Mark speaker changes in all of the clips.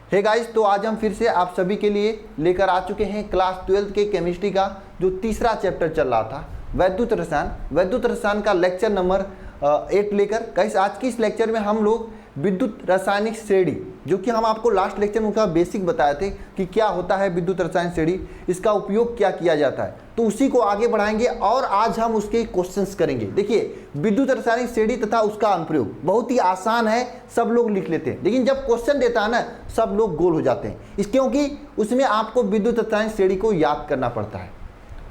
Speaker 1: Hey guys, तो आज हम फिर से आप सभी के लिए लेकर आ चुके हैं क्लास 12 के केमिस्ट्री का जो तीसरा चैप्टर चल रहा था, वैद्युत रसायन। वैद्युत रसायन का लेक्चर नंबर 8 लेकर गाइस आज की इस लेक्चर में हम लोग विद्युत रासायनिक श्रेणी, जो कि हम आपको लास्ट लेक्चर में उनका बेसिक बताए थे कि क्या होता है विद्युत रसायन श्रेणी, इसका उपयोग क्या किया जाता है, तो उसी को आगे बढ़ाएंगे और आज हम उसके क्वेश्चंस करेंगे। देखिए, विद्युत रासायनिक श्रेणी तथा उसका अनुप्रयोग बहुत ही आसान है, सब लोग लिख लेते हैं, लेकिन जब क्वेश्चन देता है ना, सब लोग गोल हो जाते हैं, क्योंकि उसमें आपको विद्युत रासायनिक श्रेणी को याद करना पड़ता है।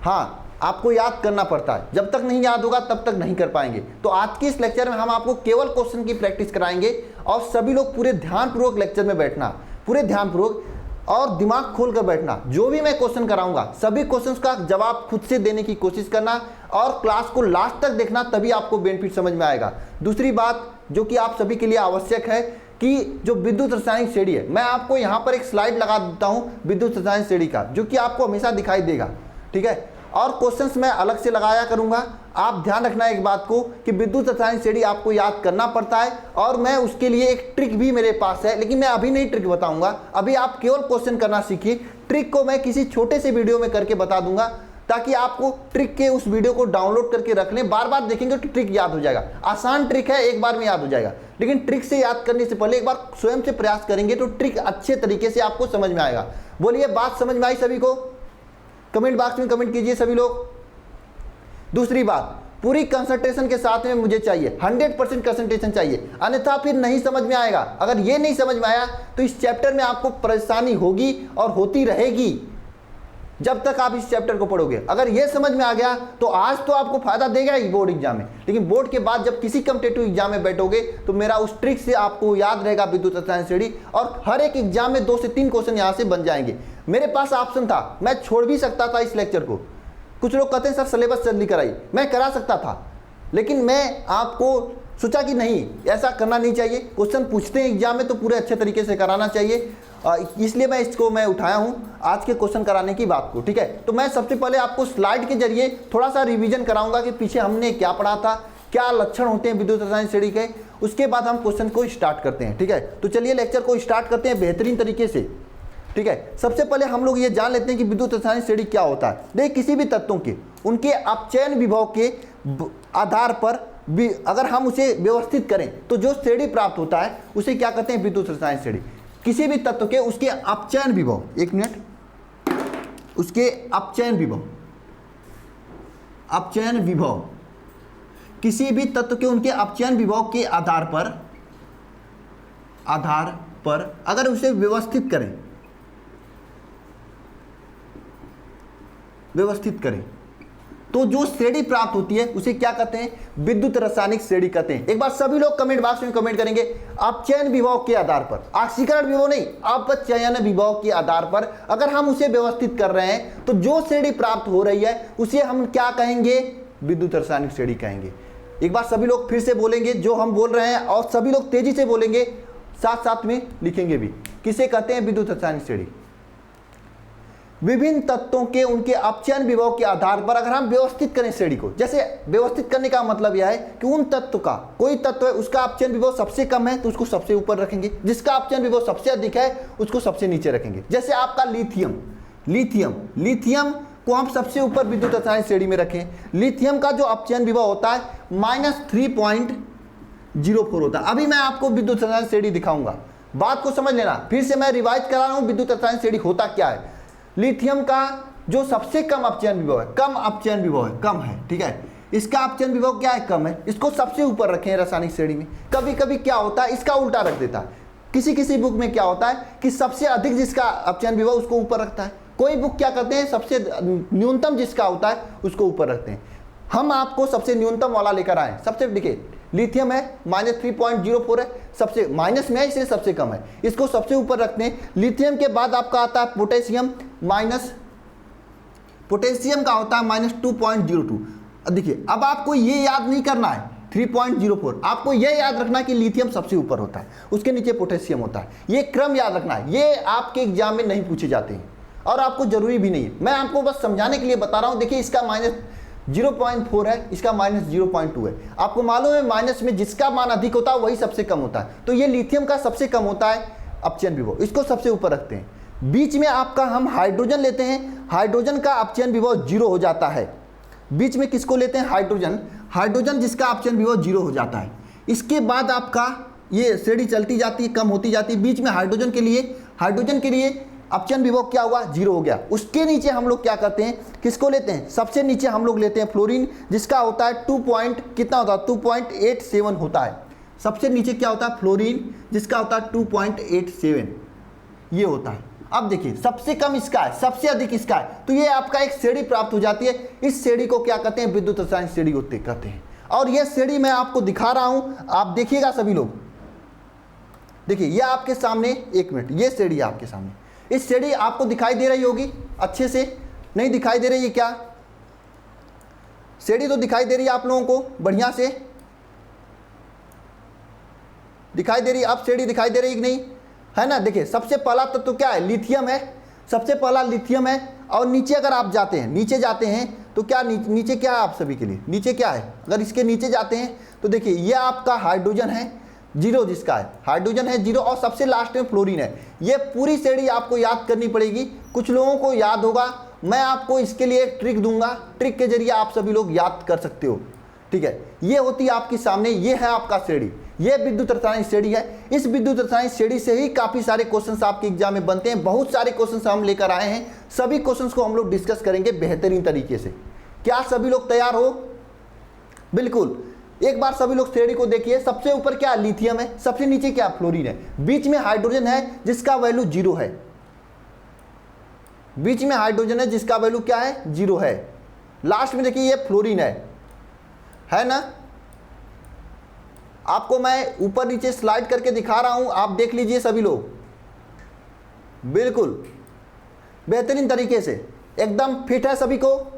Speaker 1: हाँ, आपको याद करना पड़ता है, जब तक नहीं याद होगा तब तक नहीं कर पाएंगे। तो आज के इस लेक्चर में हम आपको केवल क्वेश्चन की प्रैक्टिस कराएंगे और सभी लोग पूरे ध्यानपूर्वक लेक्चर में बैठना, पूरे ध्यानपूर्वक और दिमाग खोलकर बैठना। जो भी मैं क्वेश्चन कराऊंगा सभी क्वेश्चंस का जवाब खुद से देने की कोशिश करना और क्लास को लास्ट तक देखना, तभी आपको बेनिफिट समझ में आएगा। दूसरी बात जो कि आप सभी के लिए आवश्यक है कि जो विद्युत रासायनिक श्रेणी है, मैं आपको यहाँ पर एक स्लाइड लगा देता हूँ विद्युत रासायनिक श्रेणी का, जो कि आपको हमेशा दिखाई देगा, ठीक है। और क्वेश्चंस मैं अलग से लगाया करूंगा। आप ध्यान रखना एक बात को कि विद्युत रासायनिक श्रेणी आपको याद करना पड़ता है और मैं उसके लिए एक ट्रिक भी मेरे पास है, लेकिन मैं अभी नहीं ट्रिक बताऊंगा। अभी आप केवल क्वेश्चन करना सीखिए, ट्रिक को मैं किसी छोटे से वीडियो में करके बता दूंगा, ताकि आपको ट्रिक के उस वीडियो को डाउनलोड करके रख लें। बार बार देखेंगे तो ट्रिक याद हो जाएगा। आसान ट्रिक है, एक बार में याद हो जाएगा, लेकिन ट्रिक से याद करने से पहले एक बार स्वयं से प्रयास करेंगे तो ट्रिक अच्छे तरीके से आपको समझ में आएगा। बोलिए, बात समझ में आई सभी को? कमेंट बॉक्स में कमेंट कीजिए सभी लोग। दूसरी बात, पूरी कंसंट्रेशन के साथ में मुझे चाहिए, 100% कंसंट्रेशन चाहिए, अन्यथा फिर नहीं समझ में आएगा। अगर ये नहीं समझ में आया तो इस चैप्टर में आपको परेशानी होगी और होती रहेगी जब तक आप इस चैप्टर को पढ़ोगे। अगर ये समझ में आ गया तो आज तो आपको फायदा देगा ही बोर्ड एग्जाम में, लेकिन बोर्ड के बाद जब किसी कॉम्पिटिटिव एग्जाम में बैठोगे तो मेरा उस ट्रिक से आपको याद रहेगा विद्युत रासायनिक श्रेणी, और हर एक एग्जाम में 2 से 3 क्वेश्चन यहाँ से बन जाएंगे। मेरे पास ऑप्शन था, मैं छोड़ भी सकता था इस लेक्चर को। कुछ लोग कहते हैं सर सिलेबस जल्दी कराइए, मैं करा सकता था, लेकिन मैं आपको सोचा कि नहीं, ऐसा करना नहीं चाहिए। क्वेश्चन पूछते हैं एग्जाम में तो पूरे अच्छे तरीके से कराना चाहिए, इसलिए मैं उठाया हूं आज के क्वेश्चन कराने की बात को, ठीक है। तो मैं सबसे पहले आपको स्लाइड के जरिए थोड़ा सा रिवीजन कराऊंगा कि पीछे हमने क्या पढ़ा था, क्या लक्षण होते हैं विद्युत रासायनिक श्रेणी के। उसके बाद हम क्वेश्चन को स्टार्ट करते हैं, ठीक है। तो चलिए लेक्चर को स्टार्ट करते हैं बेहतरीन तरीके से, ठीक है। सबसे पहले हम लोग ये जान लेते हैं कि विद्युत रासायनिक श्रेणी क्या होता है। देखिए, किसी भी तत्वों के उनके अपचयन विभव के आधार पर अगर हम उसे व्यवस्थित करें तो जो श्रेणी प्राप्त होता है उसे क्या कहते हैं, विद्युत रासायनिक श्रेणी। किसी भी तत्व के उसके अपचयन विभव, एक मिनट, उसके अपचयन विभव, किसी भी तत्व के उनके अपचयन विभव के आधार पर अगर उसे व्यवस्थित करें तो जो श्रेणी प्राप्त होती है उसे क्या कहते हैं, विद्युत रासायनिक श्रेणी कहते हैं। एक बार सभी लोग कमेंट बॉक्स में कमेंट करेंगे, अपचयन विभव के आधार पर, ऑक्सीकरण विभव नहीं, अपचयन विभव के आधार पर अगर हम उसे व्यवस्थित कर रहे हैं तो जो श्रेणी प्राप्त हो रही है उसे हम क्या कहेंगे, विद्युत रासायनिक श्रेणी कहेंगे। एक बार सभी लोग फिर से बोलेंगे जो हम बोल रहे हैं, और सभी लोग तेजी से बोलेंगे, साथ साथ में लिखेंगे भी। किसे कहते हैं विद्युत रासायनिक श्रेणी? विभिन्न तत्वों के उनके अपचयन विभव के आधार पर अगर हम व्यवस्थित करें श्रेणी को, जैसे व्यवस्थित करने का मतलब यह है कि उन तत्व का, कोई तत्व है उसका अपचयन विभव सबसे कम है तो उसको सबसे ऊपर रखेंगे, जिसका अपचयन विभव सबसे अधिक है उसको सबसे नीचे रखेंगे। जैसे आपका लिथियम को हम सबसे ऊपर विद्युत रासायनिक श्रेणी में रखें। लिथियम का जो अपचयन विभव होता है -3.04 होता है। अभी मैं आपको विद्युत रासायनिक श्रेणी दिखाऊंगा, बात को समझ लेना। फिर से मैं रिवाइज करा रहा हूं विद्युत रासायनिक श्रेणी होता क्या है। लिथियम का जो सबसे कम अपचयन विभव है, कम है, ठीक है। इसका अपचयन विभव क्या है, कम है, इसको सबसे ऊपर रखें रासायनिक श्रेणी में। कभी कभी क्या होता है, इसका उल्टा रख देता है। किसी बुक में क्या होता है कि सबसे अधिक जिसका अपचयन विभव उसको ऊपर रखता है, कोई बुक क्या करते हैं सबसे न्यूनतम जिसका होता है उसको ऊपर रखते हैं। हम आपको सबसे न्यूनतम वाला लेकर आए। सबसे देखिए, लिथियम है -3.04 है, सबसे माइनस में है, इसलिए सबसे कम है, इसको सबसे ऊपर रखते हैं। लिथियम के बाद आपका आता है पोटेशियम का होता है -2.02। देखिए, अब आपको ये याद नहीं करना है 3.04, आपको ये याद रखना है कि लिथियम सबसे ऊपर होता है, उसके नीचे पोटेशियम होता है। ये क्रम याद रखना है, ये आपके एग्जाम में नहीं पूछे जाते हैं और आपको जरूरी भी नहीं है, मैं आपको बस समझाने के लिए बता रहा हूं। देखिए, इसका -0.4 है, इसका -0.2 है। आपको मालूम है माइनस में जिसका मान अधिक होता है वही सबसे कम होता है, तो ये लिथियम का सबसे कम होता है अपचयन विभव, इसको सबसे ऊपर रखते हैं। बीच में आपका हम हाइड्रोजन लेते हैं, हाइड्रोजन का अपचयन विभव 0 हो जाता है। बीच में किसको लेते हैं? हाइड्रोजन, हाइड्रोजन जिसका अपचयन विभव 0 हो जाता है। इसके बाद आपका ये श्रेणी चलती जाती है, कम होती जाती है। बीच में हाइड्रोजन के लिए अपचयन विभव क्या हुआ? 0 हो गया। उसके नीचे हम लोग क्या करते हैं, किसको लेते हैं? सबसे नीचे हम लोग लेते हैं फ्लोरीन, जिसका होता है 2.87 होता है। सबसे नीचे क्या होता है? फ्लोरीन, जिसका होता है 2.87 ये होता है। अब देखिए सबसे कम इसका है, सबसे अधिक इसका है, तो ये आपका एक श्रेणी प्राप्त हो जाती है। इस श्रेणी को क्या कहते हैं? विद्युत रासायनिक श्रेणी कहते हैं। और ये श्रेणी मैं आपको दिखा रहा हूं, आप देखिएगा सभी लोग। देखिए ये आपके सामने, एक मिनट, ये श्रेणी है आपके सामने। इस श्रेणी आपको दिखाई दे रही होगी अच्छे से, नहीं दिखाई दे रही है क्या? श्रेणी तो दिखाई दे रही है आप लोगों को बढ़िया से, दिखाई दे रही है। अब श्रेणी दिखाई दे रही है कि नहीं, है ना? देखिए सबसे पहला तत्व तो क्या है? लिथियम है, सबसे पहला लिथियम है। और नीचे अगर आप जाते हैं, नीचे जाते हैं तो क्या नीचे क्या है? आप सभी के लिए नीचे क्या है? अगर इसके नीचे जाते हैं तो देखिए ये आपका हाइड्रोजन है 0, जिसका है हाइड्रोजन है 0, और सबसे लास्ट में फ्लोरीन है। ये पूरी श्रेणी आपको याद करनी पड़ेगी। कुछ लोगों को याद होगा, मैं आपको इसके लिए एक ट्रिक दूंगा, ट्रिक के जरिए आप सभी लोग याद कर सकते हो। ठीक है, ये होती है आपके सामने, ये है आपका श्रेणी, ये विद्युत रासायनिक श्रेणी है। इस विद्युत रासायनिक श्रेणी से ही काफी सारे क्वेश्चंस आपके एग्जाम में बनते हैं। बहुत सारे क्वेश्चंस हम लेकर आए हैं, सभी क्वेश्चंस को हम लोग डिस्कस करेंगे बेहतरीन तरीके से। क्या सभी लोग तैयार हो? बिल्कुल। एक बार सभी लोग श्रेणी को देखिए। सबसे ऊपर क्या? लिथियम है, सबसे नीचे क्या? फ्लोरीन है, बीच में हाइड्रोजन है जिसका वैल्यू 0 है। बीच में हाइड्रोजन है जिसका वैल्यू क्या है? 0 है। लास्ट में देखिए ये फ्लोरीन है ना? आपको मैं ऊपर नीचे स्लाइड करके दिखा रहा हूं, आप देख लीजिए सभी लोग, बिल्कुल बेहतरीन तरीके से, एकदम फिट है सभी को,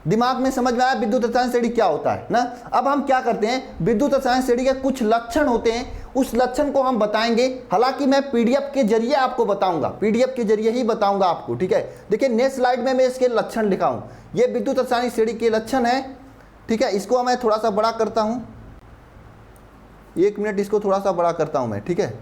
Speaker 1: दिमाग में समझ में आया विद्युत रासायनिक श्रेणी क्या होता है ना। अब हम क्या करते हैं, विद्युत रासायनिक श्रेणी के कुछ लक्षण होते हैं, उस लक्षण को हम बताएंगे। हालांकि मैं पीडीएफ के जरिए आपको बताऊंगा, पीडीएफ के जरिए ही बताऊंगा आपको। ठीक है, देखिए नेक्स्ट स्लाइड में मैं इसके लक्षण लिखा हूं, ये विद्युत रासायनिक श्रेणी के लक्षण है। ठीक है, इसको मैं थोड़ा सा बड़ा करता हूं, 1 मिनट, इसको थोड़ा सा बड़ा करता हूं मैं। ठीक है,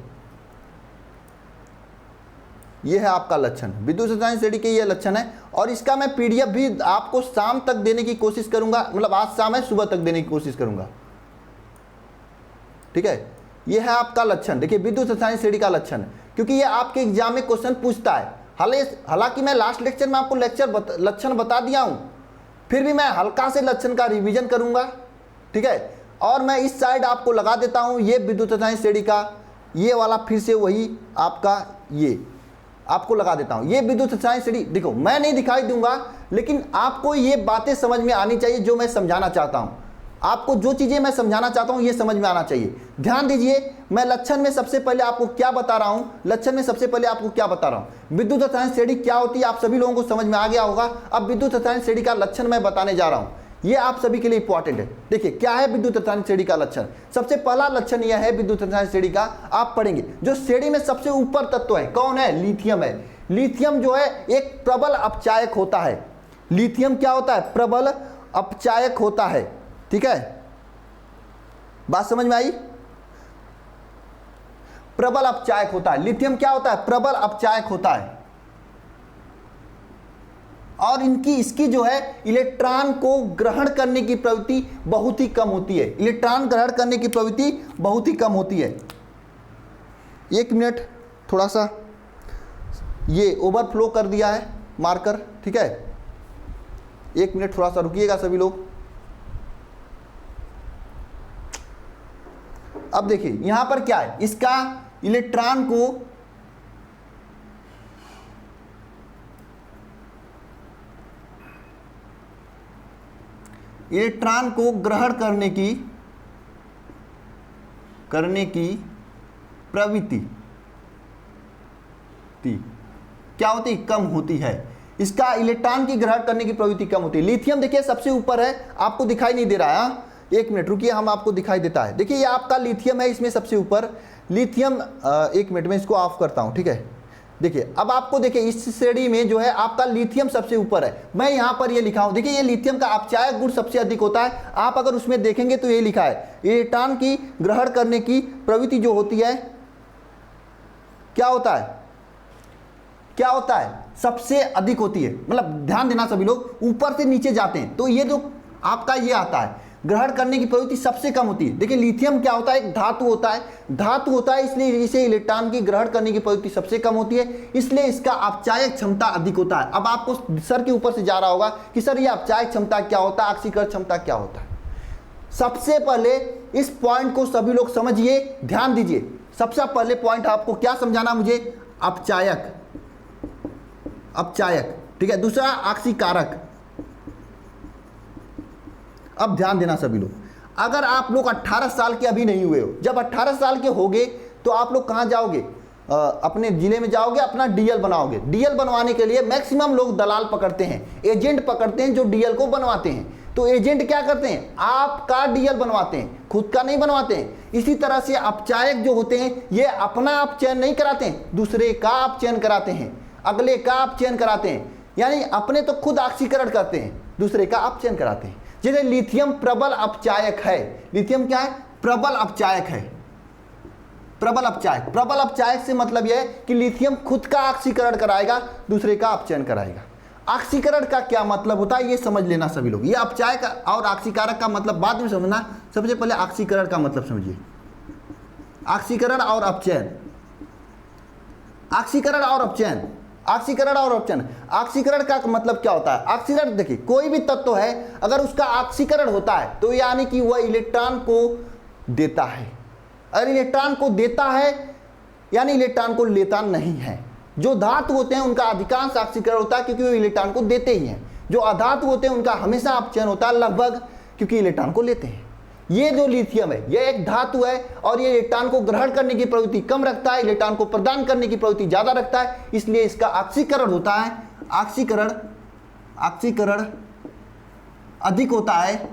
Speaker 1: ये है आपका लक्षण, विद्युत रासायनिक श्रेणी के ये लक्षण है। और इसका मैं पीडीएफ भी आपको शाम तक देने की कोशिश करूंगा, मतलब आज शाम है, सुबह तक देने की कोशिश करूंगा। ठीक है, ये है आपका लक्षण। देखिए विद्युत रासायनिक श्रेणी का लक्षण, क्योंकि ये आपके एग्जाम में क्वेश्चन पूछता है। हालांकि मैं लास्ट लेक्चर में आपको लक्षण बता दिया हूं, फिर भी मैं हल्का से लक्षण का रिवीजन करूंगा। ठीक है, और मैं इस साइड आपको लगा देता हूं, ये विद्युत रासायनिक श्रेणी का ये वाला, फिर से वही आपका ये आपको लगा देता हूं, ये विद्युत रासायनिक श्रेणी। देखो मैं नहीं दिखाई दूंगा, लेकिन आपको ये बातें समझ में आनी चाहिए जो मैं समझाना चाहता हूं। आपको जो चीजें मैं समझाना चाहता हूं ये समझ में आना चाहिए। ध्यान दीजिए, मैं लक्षण में सबसे पहले आपको क्या बता रहा हूं, लक्षण में सबसे पहले आपको क्या बता रहा हूं, विद्युत रासायनिक श्रेणी क्या होती है, आप सभी लोगों को समझ में आ गया होगा। अब विद्युत रासायनिक श्रेणी का लक्षण मैं बताने जा रहा हूं, ये आप सभी के लिए इंपॉर्टेंट है। देखिए क्या है विद्युत रासायनिक श्रेणी का लक्षण। सबसे पहला लक्षण यह है विद्युत रासायनिक श्रेणी का, आप पढ़ेंगे जो श्रेणी में सबसे ऊपर तत्व है कौन है? लिथियम है। लिथियम जो है एक प्रबल अपचायक होता है। लिथियम क्या होता है? प्रबल अपचायक होता है। ठीक है, बात समझ में आई? प्रबल अपचायक होता है। लिथियम क्या होता है? प्रबल अपचायक होता है। और इसकी जो है इलेक्ट्रॉन को ग्रहण करने की प्रवृत्ति बहुत ही कम होती है। इलेक्ट्रॉन ग्रहण करने की प्रवृत्ति बहुत ही कम होती है। 1 मिनट, थोड़ा सा ये ओवरफ्लो कर दिया है मार्कर। ठीक है, 1 मिनट थोड़ा सा रुकिएगा सभी लोग। अब देखिए यहां पर क्या है, इसका इलेक्ट्रॉन को ग्रहण करने की प्रवृत्ति क्या होती है? कम होती है। इसका इलेक्ट्रॉन की ग्रहण करने की प्रवृत्ति कम होती है। लिथियम देखिए सबसे ऊपर है, आपको दिखाई नहीं दे रहा है। 1 मिनट रुकिए, हम आपको दिखाई देता है। देखिए ये आपका लिथियम है, इसमें सबसे ऊपर लिथियम। 1 मिनट में इसको ऑफ करता हूं। ठीक है, देखिए अब आपको देखिए इस श्रेणी में जो है आपका लिथियम सबसे ऊपर है। मैं यहां पर ये लिखा हूं, देखिए ये लिथियम का अपचायक गुण सबसे अधिक होता है। आप अगर उसमें देखेंगे तो ये लिखा है इलेक्ट्रॉन की ग्रहण करने की प्रवृत्ति जो होती है क्या होता है, क्या होता है, सबसे अधिक होती है। मतलब ध्यान देना सभी लोग, ऊपर से नीचे जाते हैं तो ये जो आपका ये आता है, ग्रहण करने की प्रवृत्ति सबसे कम होती है। देखिए लिथियम क्या होता है, एक धातु होता है, धातु होता है, इसलिए इसे इलेक्ट्रॉन की ग्रहण करने की प्रवृत्ति सबसे कम होती है, इसलिए इसका अपचायक क्षमता अधिक होता है। अब आपको सर के ऊपर से जा रहा होगा कि सर ये अपचायक क्षमता क्या होता है, ऑक्सीकरण क्षमता क्या होता है। सबसे पहले इस पॉइंट को सभी लोग समझिए, ध्यान दीजिए। सबसे पहले पॉइंट आपको क्या समझाना मुझे, अपचायक, अपचायक, ठीक है। दूसरा ऑक्सीकारक। अब ध्यान देना सभी लोग, अगर आप लोग 18 साल के अभी नहीं हुए हो, जब 18 साल के होगे तो आप लोग कहाँ जाओगे, अपने जिले में जाओगे, अपना डीएल बनाओगे। डीएल बनवाने के लिए मैक्सिमम लोग दलाल पकड़ते हैं, एजेंट पकड़ते हैं जो डीएल को बनवाते हैं। तो एजेंट क्या करते हैं, आपका डीएल बनवाते हैं, खुद का नहीं बनवाते हैं। इसी तरह से अपचायक जो होते हैं ये अपना अपचयन नहीं कराते हैं, दूसरे का अपचयन कराते हैं, अगले का अपचयन कराते हैं। यानी अपने तो खुद ऑक्सीकरण करते हैं, दूसरे का अपचयन कराते हैं। जैसे लिथियम प्रबल अपचायक है, लिथियम क्या है, प्रबल अपचायक है, प्रबल अपचायक। प्रबल अपचायक से मतलब यह है कि लिथियम खुद का ऑक्सीकरण कराएगा, दूसरे का अपचयन कराएगा। ऑक्सीकरण का क्या मतलब होता है ये समझ लेना सभी लोग। ये अपचायक और ऑक्सीकारक का मतलब बाद में समझना, सबसे पहले ऑक्सीकरण का मतलब समझिए। ऑक्सीकरण और अपचयन, ऑक्सीकरण और अपचयन, ऑक्सीकरण और अपचयन। ऑक्सीकरण का मतलब क्या होता है, ऑक्सीकरण देखिए कोई भी तत्व है अगर उसका ऑक्सीकरण होता है तो यानी कि वह इलेक्ट्रॉन को देता है। अगर इलेक्ट्रॉन को देता है यानी इलेक्ट्रॉन को लेता नहीं है। जो धातु होते हैं उनका अधिकांश ऑक्सीकरण होता है क्योंकि वो इलेक्ट्रॉन को देते ही हैं। जो अधातु होते हैं उनका हमेशा अपचयन होता है लगभग, क्योंकि इलेक्ट्रॉन को लेते हैं। ये जो लिथियम है ये एक धातु है और ये इलेक्ट्रॉन को ग्रहण करने की प्रवृत्ति कम रखता है, इलेक्ट्रॉन को प्रदान करने की प्रवृत्ति ज्यादा रखता है, इसलिए इसका ऑक्सीकरण होता है, ऑक्सीकरण अधिक होता है,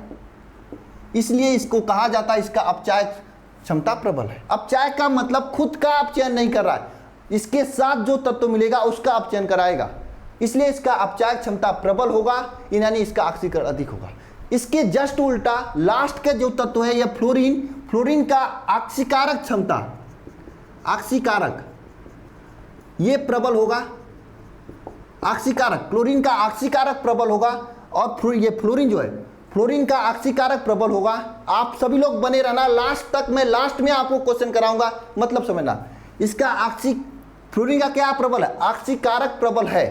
Speaker 1: इसलिए इसको कहा जाता है इसका अपचायक क्षमता प्रबल है। अपचायक का मतलब खुद का अपचयन नहीं कर रहा है, इसके साथ जो तत्व मिलेगा उसका अपचयन कराएगा, इसलिए इसका अपचायक क्षमता प्रबल होगा, यानी इसका ऑक्सीकरण अधिक होगा। इसके जस्ट उल्टा लास्ट का जो तत्व है यह फ्लोरीन, फ्लोरीन का ऑक्सीकारक क्षमता, ऑक्सीकारक ये प्रबल होगा, ऑक्सीकारक, क्लोरीन का ऑक्सीकारक प्रबल होगा और ये फ्लोरीन जो है फ्लोरीन का ऑक्सीकारक प्रबल होगा। आप सभी लोग बने रहना लास्ट तक, मैं लास्ट में आपको क्वेश्चन कराऊंगा, मतलब समझना। इसका फ्लोरीन का क्या प्रबल है, ऑक्सीकारक प्रबल है,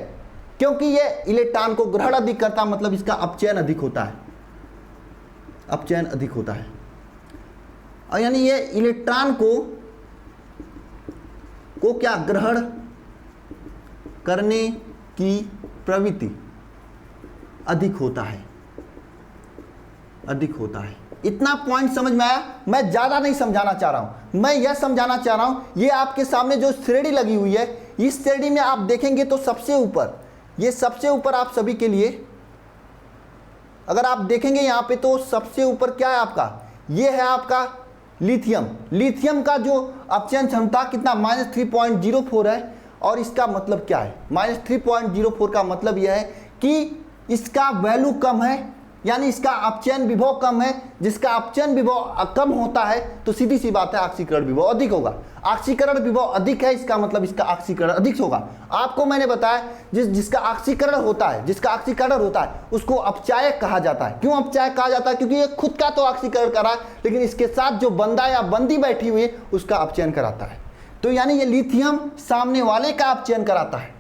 Speaker 1: क्योंकि ये इलेक्ट्रॉन को ग्रहण अधिक करता, मतलब इसका अपचयन अधिक होता है, अपचयन अधिक होता है। और यानी ये इलेक्ट्रॉन को क्या ग्रहण करने की प्रवृत्ति अधिक होता है, अधिक होता है। इतना पॉइंट समझ में आया। मैं ज्यादा नहीं समझाना चाह रहा हूं, मैं यह समझाना चाह रहा हूं ये आपके सामने जो श्रेणी लगी हुई है, इस श्रेणी में आप देखेंगे तो सबसे ऊपर, ये सबसे ऊपर आप सभी के लिए अगर आप देखेंगे यहाँ पे तो सबसे ऊपर क्या है आपका, ये है आपका लिथियम। लिथियम का जो अपचयन क्षमता कितना, -3.04 है। और इसका मतलब क्या है, -3.04 का मतलब यह है कि इसका वैल्यू कम है, यानी इसका अपचयन विभव कम है। जिसका अपचयन विभव कम होता है तो सीधी सी बात है ऑक्सीकरण विभव अधिक होगा। ऑक्सीकरण विभव अधिक है, इसका मतलब इसका ऑक्सीकरण अधिक होगा। आपको मैंने बताया जिसका ऑक्सीकरण होता है, जिसका ऑक्सीकरण होता है उसको अपचायक कहा जाता है। क्यों अपचायक कहा जाता है, क्योंकि ये खुद का तो ऑक्सीकरण करा लेकिन इसके साथ जो बंदा या बंदी बैठी हुई है उसका अपचयन कराता है। तो यानी ये लिथियम सामने वाले का अपचयन कराता है,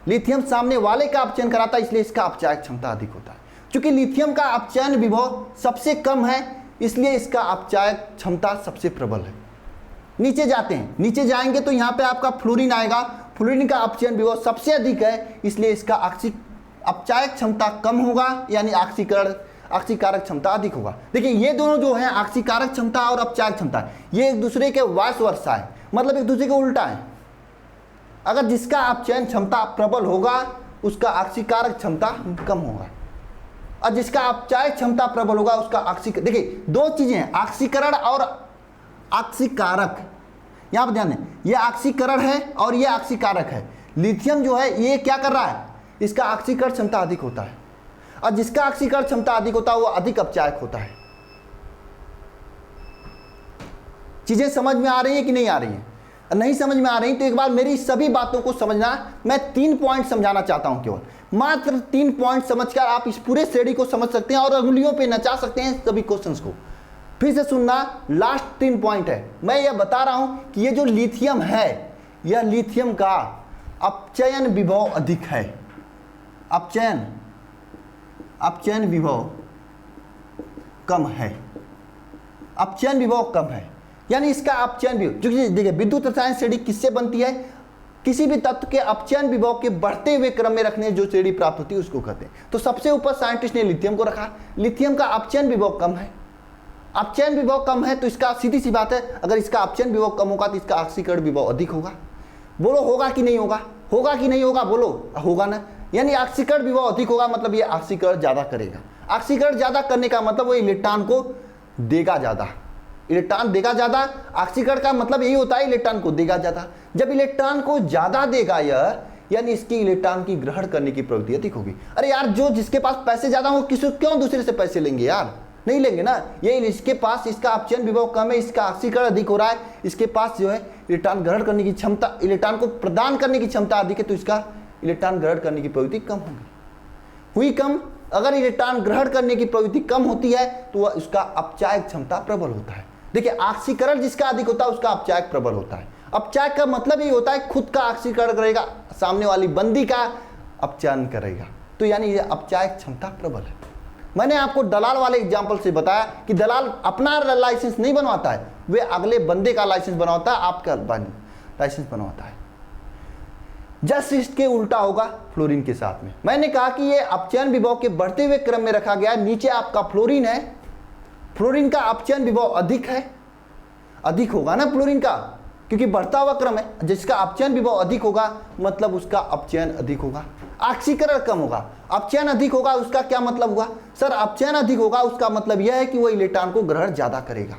Speaker 1: लिथियम सामने वाले का अपचयन कराता है, इसलिए इसका अपचायक क्षमता अधिक होता है। क्योंकि लिथियम का अपचयन विभव सबसे कम है इसलिए इसका अपचायक क्षमता सबसे प्रबल है। नीचे जाते हैं, नीचे जाएंगे तो यहाँ पे आपका फ्लोरीन आएगा। फ्लोरीन का अपचयन विभव सबसे अधिक है इसलिए इसका अपचायक क्षमता कम होगा, यानी ऑक्सीकारक क्षमता अधिक होगा। देखिए ये दोनों जो है ऑक्सीकारक क्षमता और अपचायक क्षमता, ये एक दूसरे के वाइस वर्सा है, मतलब एक दूसरे के उल्टा है। अगर जिसका अपचयन क्षमता प्रबल होगा उसका ऑक्सीकारक क्षमता कम होगा, और जिसका अपचायक क्षमता प्रबल होगा उसका देखिए दो चीजें हैं, ऑक्सीकरण और ऑक्सीकारक। यहां पर ध्यान दें, ये ऑक्सीकरण है और ये ऑक्सीकारक है। लिथियम जो है ये क्या कर रहा है, इसका ऑक्सीकरण क्षमता अधिक होता है, और जिसका ऑक्सीकरण क्षमता अधिक होता है वो अधिक अपचायक होता है। चीजें समझ में आ रही है कि नहीं आ रही है? नहीं समझ में आ रही तो एक बार मेरी सभी बातों को समझना। मैं 3 पॉइंट समझाना चाहता हूं, केवल मात्र 3 पॉइंट समझकर आप इस पूरे श्रेणी को समझ सकते हैं और अंगुलियों पे नचा सकते हैं सभी क्वेश्चंस को। फिर से सुनना, लास्ट 3 पॉइंट है। मैं यह बता रहा हूं कि ये जो लिथियम है, यह लिथियम का अपचयन विभव अधिक है। अपचयन विभव कम है। अपचयन विभव कम है, यानी इसका अपचयन विभव, क्योंकि देखिए विद्युत रसायन श्रेणी किससे बनती है? किसी भी तत्व के अपचयन विभव के बढ़ते हुए क्रम में रखने जो श्रेणी प्राप्त होती है उसको कहते हैं। तो सबसे ऊपर साइंटिस्ट ने लिथियम को रखा। लिथियम का अपचयन विभव कम है। अपचयन विभव कम है तो इसका सीधी सी बात है, अगर इसका अपचयन विभव कम होगा तो इसका ऑक्सीकरण विभव अधिक होगा। बोलो होगा कि नहीं होगा? होगा कि नहीं होगा? बोलो होगा ना। यानी ऑक्सीकरण विभव अधिक होगा, मतलब ये ऑक्सीकरण ज्यादा करेगा। ऑक्सीकरण ज्यादा करने का मतलब वो इलेक्ट्रॉन को देगा ज्यादा। इलेक्ट्रॉन देगा ज्यादा, ऑक्सीकरण का मतलब यही होता है इलेक्ट्रॉन को देगा ज्यादा। जब इलेक्ट्रॉन को ज्यादा देगा यह, यानी इसकी इलेक्ट्रॉन की ग्रहण करने की प्रवृत्ति अधिक होगी। अरे यार, जो जिसके पास पैसे ज्यादा हो किसी क्यों दूसरे से पैसे लेंगे यार? नहीं लेंगे ना। ये इसके पास इसका अपचयन विभव कम है, इसका ऑक्सीकरण अधिक हो रहा है, इसके पास जो है इलेक्ट्रॉन ग्रहण करने की क्षमता, इलेक्ट्रॉन को प्रदान करने की क्षमता अधिक है, तो इसका इलेक्ट्रॉन ग्रहण करने की प्रवृत्ति कम होगी। हुई कम। अगर इलेक्ट्रॉन ग्रहण करने की प्रवृत्ति कम होती है तो वह उसका अपचायक क्षमता प्रबल होता है। देखिए, ऑक्सीकरण जिसका अधिक होता है उसका अपचायक प्रबल होता है। अपचायक का मतलब ये होता है खुद का ऑक्सीकरण करेगा, सामने वाली बंदी का अपचयन करेगा, तो यानी ये अपचायक क्षमता प्रबल है। मैंने आपको दलाल वाले एग्जांपल से बताया कि दलाल अपना लाइसेंस नहीं बनवाता है, वे अगले बंदे का लाइसेंस बनवाता है, आपका लाइसेंस बनवाता है। जस्ट इसके उल्टा होगा फ्लोरीन के साथ में। मैंने कहा कि ये अपचयन विभव के बढ़ते हुए क्रम में रखा गया है। नीचे आपका फ्लोरीन है, फ्लोरीन का अपचयन विभव अधिक है, अधिक होगा ना फ्लोरीन का, क्योंकि बढ़ता हुआ क्रम है। जिसका अपचयन विभव अधिक होगा मतलब उसका अपचयन अधिक होगा। ऑक्सीकरण कम होगा, अपचयन अधिक होगा, उसका क्या मतलब हुआ? सर अपचयन अधिक होगा उसका मतलब यह है कि वो इलेक्ट्रॉन को ग्रहण ज्यादा करेगा,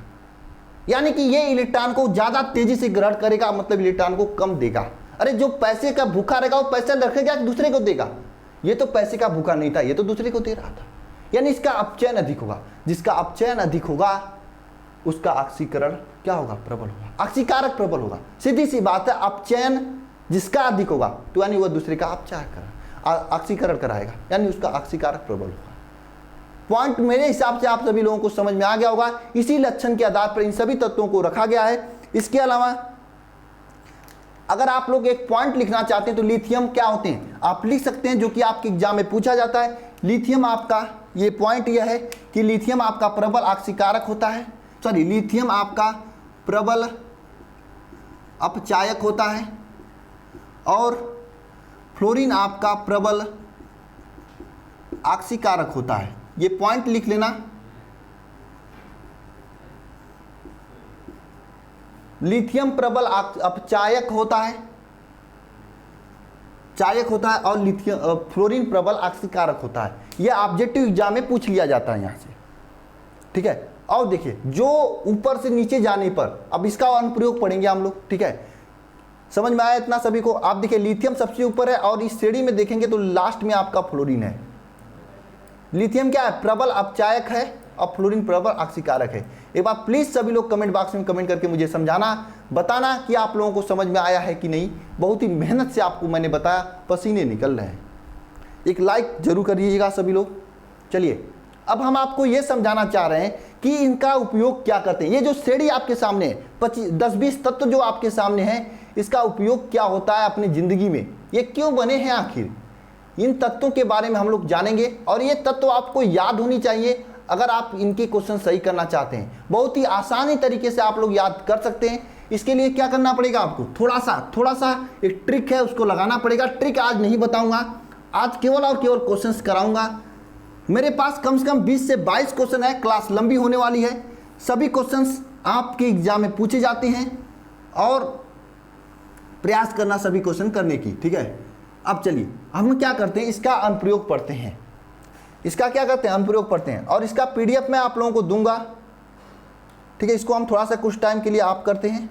Speaker 1: यानी कि ये इलेक्ट्रॉन को ज्यादा तेजी से ग्रहण करेगा, मतलब इलेक्ट्रॉन को कम देगा। अरे जो पैसे का भूखा रहेगा वो पैसा रखेगा कि दूसरे को देगा? ये तो पैसे का भूखा नहीं था, ये तो दूसरे को दे रहा था, यानी इसका अपचयन अधिक होगा। जिसका अपचयन अधिक होगा उसका ऑक्सीकरण क्या होगा? प्रबल होगा, ऑक्सीकारक प्रबल होगा। सीधी सी बात है, अपचयन जिसका अधिक होगा तो यानी वह दूसरे का ऑक्सीकरण कराएगा, यानी उसका ऑक्सीकारक प्रबल होगा। पॉइंट मेरे हिसाब से आप सभी लोगों को समझ में आ गया होगा। इसी लक्षण के आधार पर इन सभी तत्वों को रखा गया है। इसके अलावा अगर आप लोग एक पॉइंट लिखना चाहते हैं तो लिथियम क्या होते हैं आप लिख सकते हैं, जो कि आपके एग्जाम में पूछा जाता है। लिथियम आपका ये पॉइंट यह है कि लिथियम आपका प्रबल ऑक्सीकारक होता है, सॉरी लिथियम आपका प्रबल अपचायक होता है और फ्लोरीन आपका प्रबल ऑक्सीकारक होता है। ये पॉइंट लिख लेना। लिथियम प्रबल अपचायक होता है, चायक होता है, और लिथियम फ्लोरीन प्रबल ऑक्सीकारक होता है। यह ऑब्जेक्टिव एग्जाम में पूछ लिया जाता है यहाँ से, ठीक है। और देखिए जो ऊपर से नीचे जाने पर, अब इसका अनुप्रयोग पढ़ेंगे हम लोग, ठीक है। समझ में आया इतना सभी को? आप देखिए लिथियम सबसे ऊपर है और इस श्रेणी में देखेंगे तो लास्ट में आपका फ्लोरीन है। लिथियम क्या है? प्रबल अपचायक है और फ्लोरीन प्रबल ऑक्सीकारक है। एक बार प्लीज सभी लोग कमेंट बॉक्स में कमेंट करके मुझे समझाना, बताना कि आप लोगों को समझ में आया है कि नहीं। बहुत ही मेहनत से आपको मैंने बताया, पसीने निकल रहे हैं। एक लाइक जरूर करिएगा सभी लोग। चलिए अब हम आपको यह समझाना चाह रहे हैं कि इनका उपयोग क्या करते हैं। ये जो श्रेणी आपके सामने है, 10-20 तत्व जो आपके सामने हैं, इसका उपयोग क्या होता है अपनी जिंदगी में, ये क्यों बने हैं आखिर, इन तत्वों के बारे में हम लोग जानेंगे। और ये तत्व आपको याद होनी चाहिए अगर आप इनके क्वेश्चन सही करना चाहते हैं। बहुत ही आसानी तरीके से आप लोग याद कर सकते हैं। इसके लिए क्या करना पड़ेगा आपको? थोड़ा सा एक ट्रिक है, उसको लगाना पड़ेगा। ट्रिक आज नहीं बताऊंगा, आज केवल और केवल क्वेश्चंस कराऊंगा। मेरे पास कम से कम 20 से 22 क्वेश्चन है, क्लास लंबी होने वाली है। सभी क्वेश्चंस आपके एग्जाम में पूछे जाते हैं और प्रयास करना सभी क्वेश्चन करने की, ठीक है। अब चलिए हम क्या करते हैं, इसका अनुप्रयोग पढ़ते हैं। इसका क्या करते हैं? अनुप्रयोग पढ़ते हैं और इसका पीडीएफ मैं आप लोगों को दूंगा, ठीक है। इसको हम थोड़ा सा कुछ टाइम के लिए आप करते हैं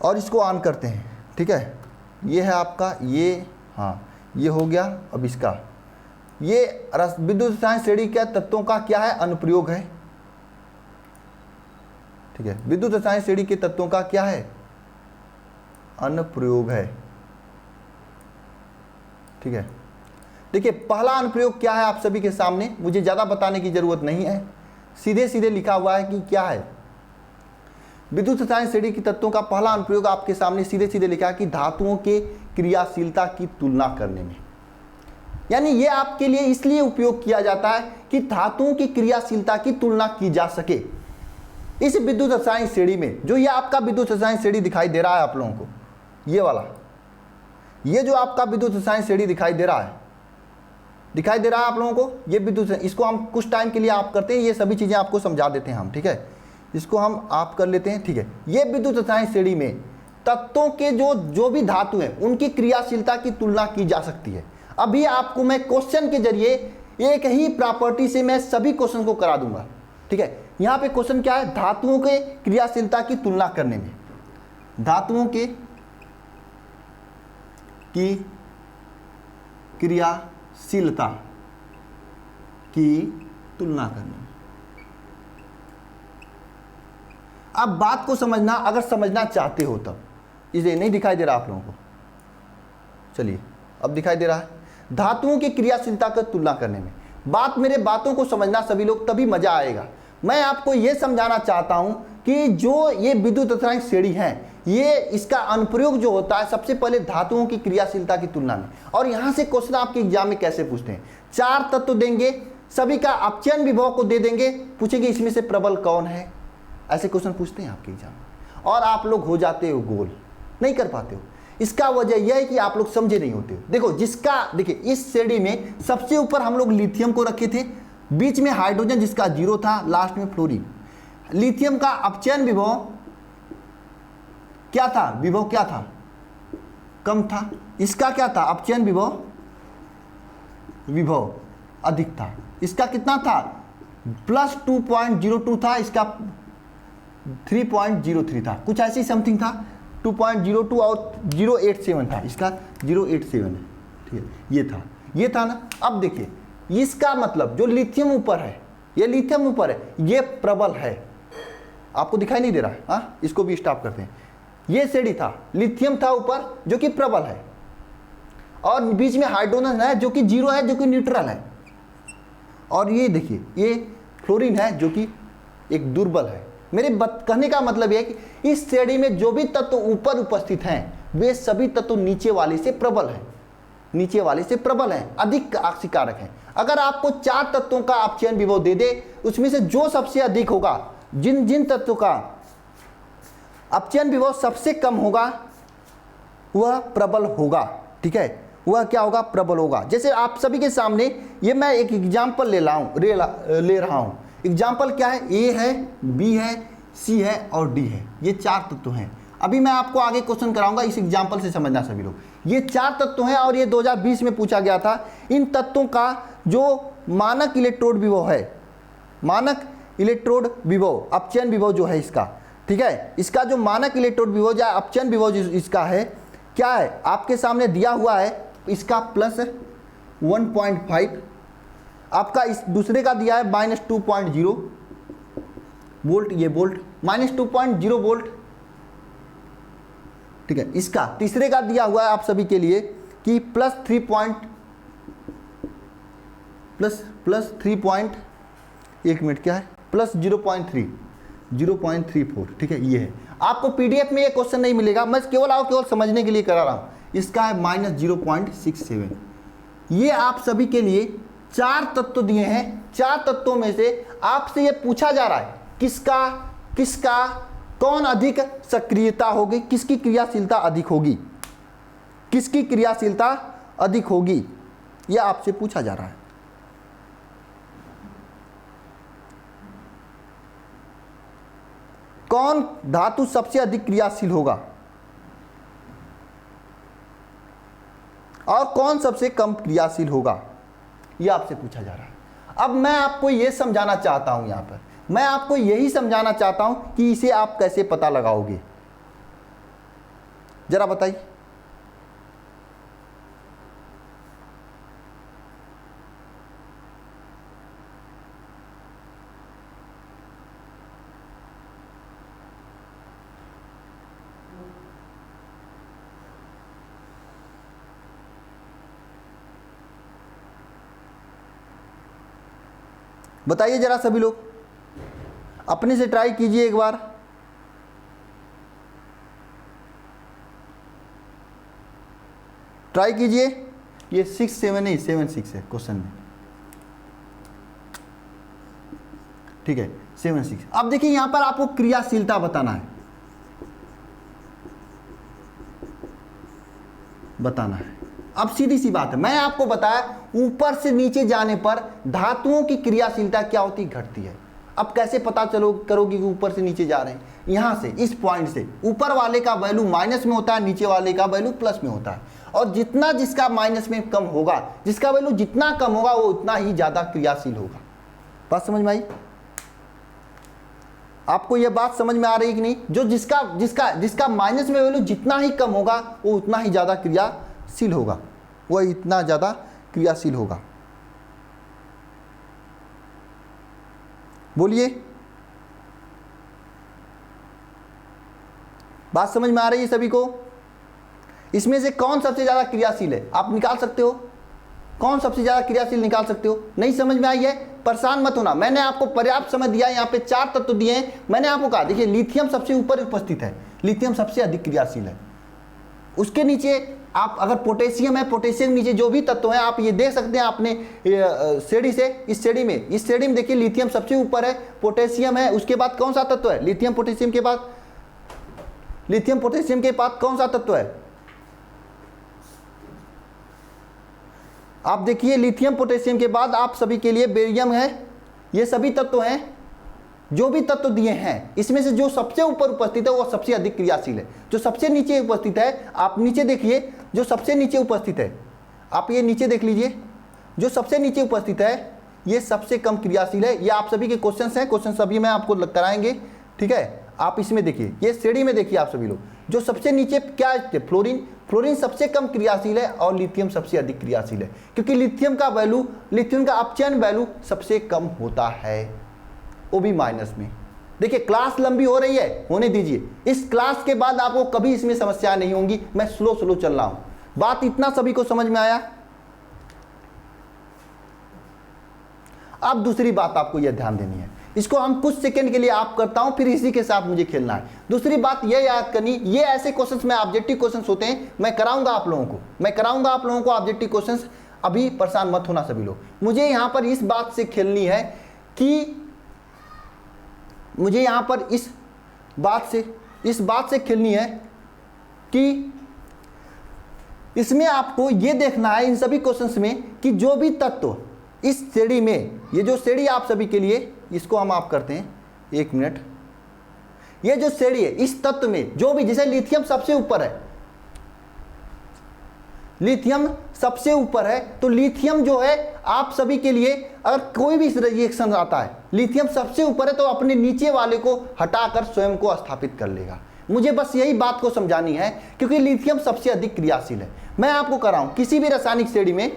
Speaker 1: और इसको ऑन करते हैं, ठीक है। ये है आपका, ये हाँ ये हो गया। अब इसका ये विद्युत रसायन श्रेणी के तत्वों का क्या है? अनुप्रयोग है। ठीक है, विद्युत रसायन श्रेणी के तत्वों का क्या है, अनुप्रयोग है। ठीक है, देखिए पहला अनुप्रयोग क्या है आप सभी के सामने, मुझे ज्यादा बताने की जरूरत नहीं है, सीधे सीधे लिखा हुआ है कि क्या है। विद्युत रसायन श्रेणी के तत्वों का पहला अनुप्रयोग आपके सामने सीधे सीधे लिखा है कि धातुओं के क्रियाशीलता की तुलना करने में, यानी ये आपके लिए इसलिए उपयोग किया जाता है कि धातुओं की क्रियाशीलता की तुलना की जा सके। इस विद्युत रसायन श्रेणी में जो ये आपका विद्युत रसायन श्रेणी दिखाई दे रहा है आप लोगों को, ये वाला, ये जो आपका विद्युत रसायन श्रेणी दिखाई दे रहा है आप लोगों को, ये विद्युत, इसको हम कुछ टाइम के लिए आप करते हैं, ये सभी चीजें आपको समझा देते हैं हम। ठीक है, इसको हम आप कर लेते हैं। ठीक है, ये विद्युत रसायन श्रेणी में तत्वों के जो भी धातु हैं उनकी क्रियाशीलता की तुलना की जा सकती है। अभी आपको मैं क्वेश्चन के जरिए एक ही प्रॉपर्टी से मैं सभी क्वेश्चन को करा दूंगा। ठीक है, यहां पे क्वेश्चन क्या है, धातुओं के क्रियाशीलता की तुलना करने में, धातुओं के की क्रियाशीलता की तुलना करने में। अब बात को समझना, अगर समझना चाहते हो तब, इसे नहीं दिखाई दे रहा आप लोगों को, चलिए अब दिखाई दे रहा है, धातुओं की क्रियाशीलता की तुलना करने में। बात, मेरे बातों को समझना सभी लोग, तभी मजा आएगा। मैं आपको यह समझाना चाहता हूं कि जो ये विद्युत रसायन श्रेणी है, ये इसका अनुप्रयोग जो होता है सबसे पहले धातुओं की क्रियाशीलता की तुलना में। और यहां से क्वेश्चन आपके एग्जाम में कैसे पूछते हैं, 4 तत्व देंगे, सभी का अपचयन विभव को दे देंगे, पूछेंगे इसमें से प्रबल कौन है, ऐसे क्वेश्चन पूछते हैं आपके एग्जाम में, और आप लोग हो जाते हो गोल, नहीं कर पाते हो। इसका वजह यह है कि आप लोग समझे नहीं होते हो। देखो देखिए इस श्रेणी में सबसे ऊपर हम लोग लिथियम को रखे थे, बीच में हाइड्रोजन जिसका 0 था, लास्ट में फ्लोरीन। लिथियम का अपचयन विभव क्या था, विभव क्या था, कम था। इसका क्या था, अपचयन विभव अधिक था। इसका कितना था, प्लस 2.02 था, इसका 3.03 था, कुछ ऐसी समथिंग था, 2.02 और 087 था, इसका 087 है। ठीक है, ये था ना। अब देखिए इसका मतलब जो लिथियम ऊपर है, ये लिथियम ऊपर है, ये प्रबल है, आपको दिखाई नहीं दे रहा है, हाँ इसको भी स्टॉप करते हैं। ये श्रेणी था, लिथियम था ऊपर जो कि प्रबल है, और बीच में हाइड्रोजन है जो कि 0 है, जो कि न्यूट्रल है, और ये देखिए ये फ्लोरीन है जो कि एक दुर्बल है। मेरे कहने का मतलब यह है कि इस श्रेणी में जो भी तत्व ऊपर उपस्थित हैं वे सभी तत्व नीचे वाले से प्रबल हैं, नीचे वाले से प्रबल हैं, अधिक आक्सीकारक हैं। अगर आपको 4 तत्वों का अपचयन विभव दे दे, उसमें से जो सबसे अधिक होगा, जिन तत्वों का अपचयन विभव सबसे कम होगा वह प्रबल होगा। ठीक है, वह क्या होगा, प्रबल होगा। जैसे आप सभी के सामने ये मैं एक एग्जाम्पल ले रहा हूं। एग्जाम्पल क्या है, ए है, बी है, सी है और डी है, ये 4 तत्व हैं। अभी मैं आपको आगे क्वेश्चन कराऊंगा, इस एग्जाम्पल से समझना सभी लोग। ये 4 तत्व हैं और ये 2020 में पूछा गया था। इन तत्वों का जो मानक इलेक्ट्रोड विभव है, मानक इलेक्ट्रोड विभव, अपचयन विभव जो है इसका, ठीक है, इसका जो मानक इलेक्ट्रोड विभव या अपचयन विभव जो इसका है, क्या है आपके सामने दिया हुआ है। इसका प्लस 1.5, आपका इस दूसरे का दिया है -2.0 वोल्ट, ये वोल्ट -2.0 वोल्ट। ठीक है, इसका तीसरे का दिया हुआ है आप सभी के लिए कि प्लस 3 एक मिनट क्या है, प्लस 0.34। ठीक है, ये है। आपको पीडीएफ में ये क्वेश्चन नहीं मिलेगा, मैं केवल समझने के लिए करा रहा हूं। इसका है -0.67। ये आप सभी के लिए 4 तत्व दिए हैं। 4 तत्वों में से आपसे ये पूछा जा रहा है किसका कौन अधिक सक्रियता होगी, किसकी क्रियाशीलता अधिक होगी, किसकी क्रियाशीलता अधिक होगी, यह आपसे पूछा जा रहा है। कौन धातु सबसे अधिक क्रियाशील होगा और कौन सबसे कम क्रियाशील होगा, यह आपसे पूछा जा रहा है। अब मैं आपको यह समझाना चाहता हूं, यहां पर मैं आपको यही समझाना चाहता हूं कि इसे आप कैसे पता लगाओगे, जरा बताइए। बताइए जरा सभी लोग, अपने से ट्राई कीजिए एक बार। ट्राई कीजिए। ये 6 7 नहीं 7 6 है क्वेश्चन में, ठीक है 7 6। अब देखिए यहां पर आपको क्रियाशीलता बताना है, अब सीधी सी बात है, मैं आपको बताया ऊपर से नीचे जाने पर धातुओं की क्रियाशीलता क्या होती, घटती है। अब कैसे पता करोगे कि ऊपर से नीचे जा रहे हैं? यहां से, इस पॉइंट से ऊपर वाले का वैल्यू माइनस में होता है, नीचे वाले का वैल्यू प्लस में होता है, और जितना जिसका माइनस में कम होगा, जिसका वैल्यू जितना कम होगा वो उतना ही ज्यादा क्रियाशील होगा। बात समझ में आई? आपको यह बात समझ में आ रही है कि नहीं? जो जिसका जिसका जिसका माइनस में वैल्यू जितना ही कम होगा वो उतना ही ज्यादा क्रियाशील होगा, वो इतना ज्यादा क्रियाशील होगा। बोलिए, बात समझ में आ रही है सभी को? इसमें से कौन सबसे ज्यादा क्रियाशील है आप निकाल सकते हो? कौन सबसे ज्यादा क्रियाशील निकाल सकते हो? नहीं समझ में आई है? परेशान मत होना, मैंने आपको पर्याप्त समय दिया, यहाँ पे 4 तत्व दिए हैं। मैंने आपको कहा देखिए लिथियम सबसे ऊपर उपस्थित है, लिथियम सबसे अधिक क्रियाशील है। उसके नीचे आप अगर पोटेशियम है, पोटेशियम नीचे जो भी तत्व है आप ये देख सकते हैं आपने श्रेणी से, इस श्रेणी में देखिए लिथियम सबसे ऊपर है, पोटेशियम है, उसके बाद कौन सा तत्व है? लिथियम पोटेशियम के बाद, लिथियम पोटेशियम के बाद कौन सा तत्व है? आप देखिए लिथियम पोटेशियम के बाद आप सभी के लिए बेरियम है। ये सभी तत्व हैं, जो भी तत्व दिए हैं इसमें से जो सबसे ऊपर उपस्थित है वो सबसे अधिक क्रियाशील है। जो सबसे नीचे उपस्थित है, आप नीचे देखिए, जो सबसे नीचे उपस्थित है, आप ये नीचे देख लीजिए, जो सबसे नीचे उपस्थित है ये सबसे कम क्रियाशील है। ये आप सभी के क्वेश्चंस हैं, क्वेश्चन सभी में आपको कराएंगे, ठीक है? आप इसमें देखिए, ये श्रेणी में देखिए आप सभी लोग, जो सबसे नीचे क्या है? फ्लोरीन। फ्लोरीन सबसे कम क्रियाशील है और लिथियम सबसे अधिक क्रियाशील है, क्योंकि लिथियम का वैल्यू, लिथियम का अपचयन वैल्यू सबसे कम होता है, वो भी माइनस में। देखिए क्लास लंबी हो रही है, होने दीजिए, इस क्लास के बाद आपको कभी इसमें समस्या नहीं होंगी। मैं स्लो चल रहा हूं, बात इतना सभी को समझ में आया? अब दूसरी बात आपको यह ध्यान देनी है, इसको हम कुछ सेकंड के लिए आप करता हूं, फिर इसी के साथ मुझे खेलना है। दूसरी बात यह याद करनी, ये ऐसे क्वेश्चंस में ऑब्जेक्टिव क्वेश्चंस होते हैं, मैं कराऊंगा आप लोगों को ऑब्जेक्टिव क्वेश्चंस। अभी परेशान मत होना सभी लोग, मुझे यहां पर इस बात से खेलनी है कि मुझे यहां पर इस बात से खेलनी है कि इसमें आपको यह देखना है इन सभी क्वेश्चंस में कि जो भी तत्व इस श्रेणी में, ये जो श्रेणी आप सभी के लिए, इसको हम आप करते हैं 1 मिनट, ये जो श्रेणी है इस तत्व में जो भी, जैसे लिथियम सबसे ऊपर है, लिथियम सबसे ऊपर है, तो लिथियम जो है आप सभी के लिए अगर कोई भी रिएक्शन आता है, लिथियम सबसे ऊपर है तो अपने नीचे वाले को हटाकर स्वयं को स्थापित कर लेगा। मुझे बस यही बात को समझानी है, क्योंकि लिथियम सबसे अधिक क्रियाशील है। मैं आपको कह रहा हूं किसी भी रासायनिक श्रेणी में,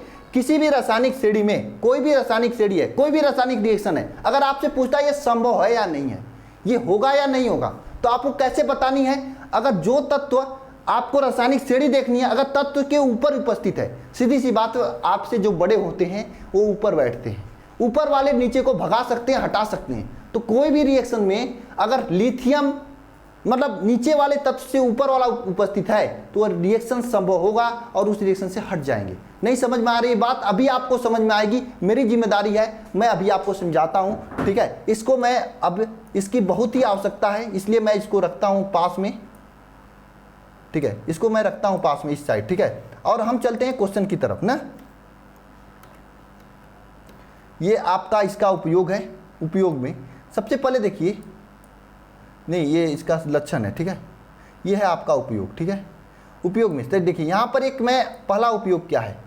Speaker 1: कोई भी रासायनिक श्रेणी है, कोई भी रासायनिक रिएक्शन है, अगर आपसे पूछता है ये संभव है या नहीं है, ये होगा या नहीं होगा, तो आपको कैसे बतानी है? अगर जो तत्व आपको रासायनिक श्रेणी देखनी है, अगर तत्व के ऊपर उपस्थित है, सीधी सी बात, आपसे जो बड़े होते हैं वो ऊपर बैठते हैं, ऊपर वाले नीचे को भगा सकते हैं, हटा सकते हैं। तो कोई भी रिएक्शन में अगर लिथियम मतलब नीचे वाले तत्व से ऊपर वाला उपस्थित है तो रिएक्शन संभव होगा और उस रिएक्शन से हट जाएंगे। नहीं समझ में आ रही बात? अभी आपको समझ में आएगी, मेरी जिम्मेदारी है, मैं अभी आपको समझाता हूं, ठीक है? इसको मैं अब, इसकी बहुत ही आवश्यकता है, इसलिए मैं इसको रखता हूं पास में, ठीक है? इसको मैं रखता हूं पास में इस साइड, ठीक है? और हम चलते हैं क्वेश्चन की तरफ ना। ये आपका इसका उपयोग है, उपयोग में सबसे पहले देखिए, नहीं ये इसका लक्षण है, ठीक है? ये है आपका उपयोग, ठीक है? उपयोग में देखिए यहाँ पर एक मैं पहला उपयोग क्या है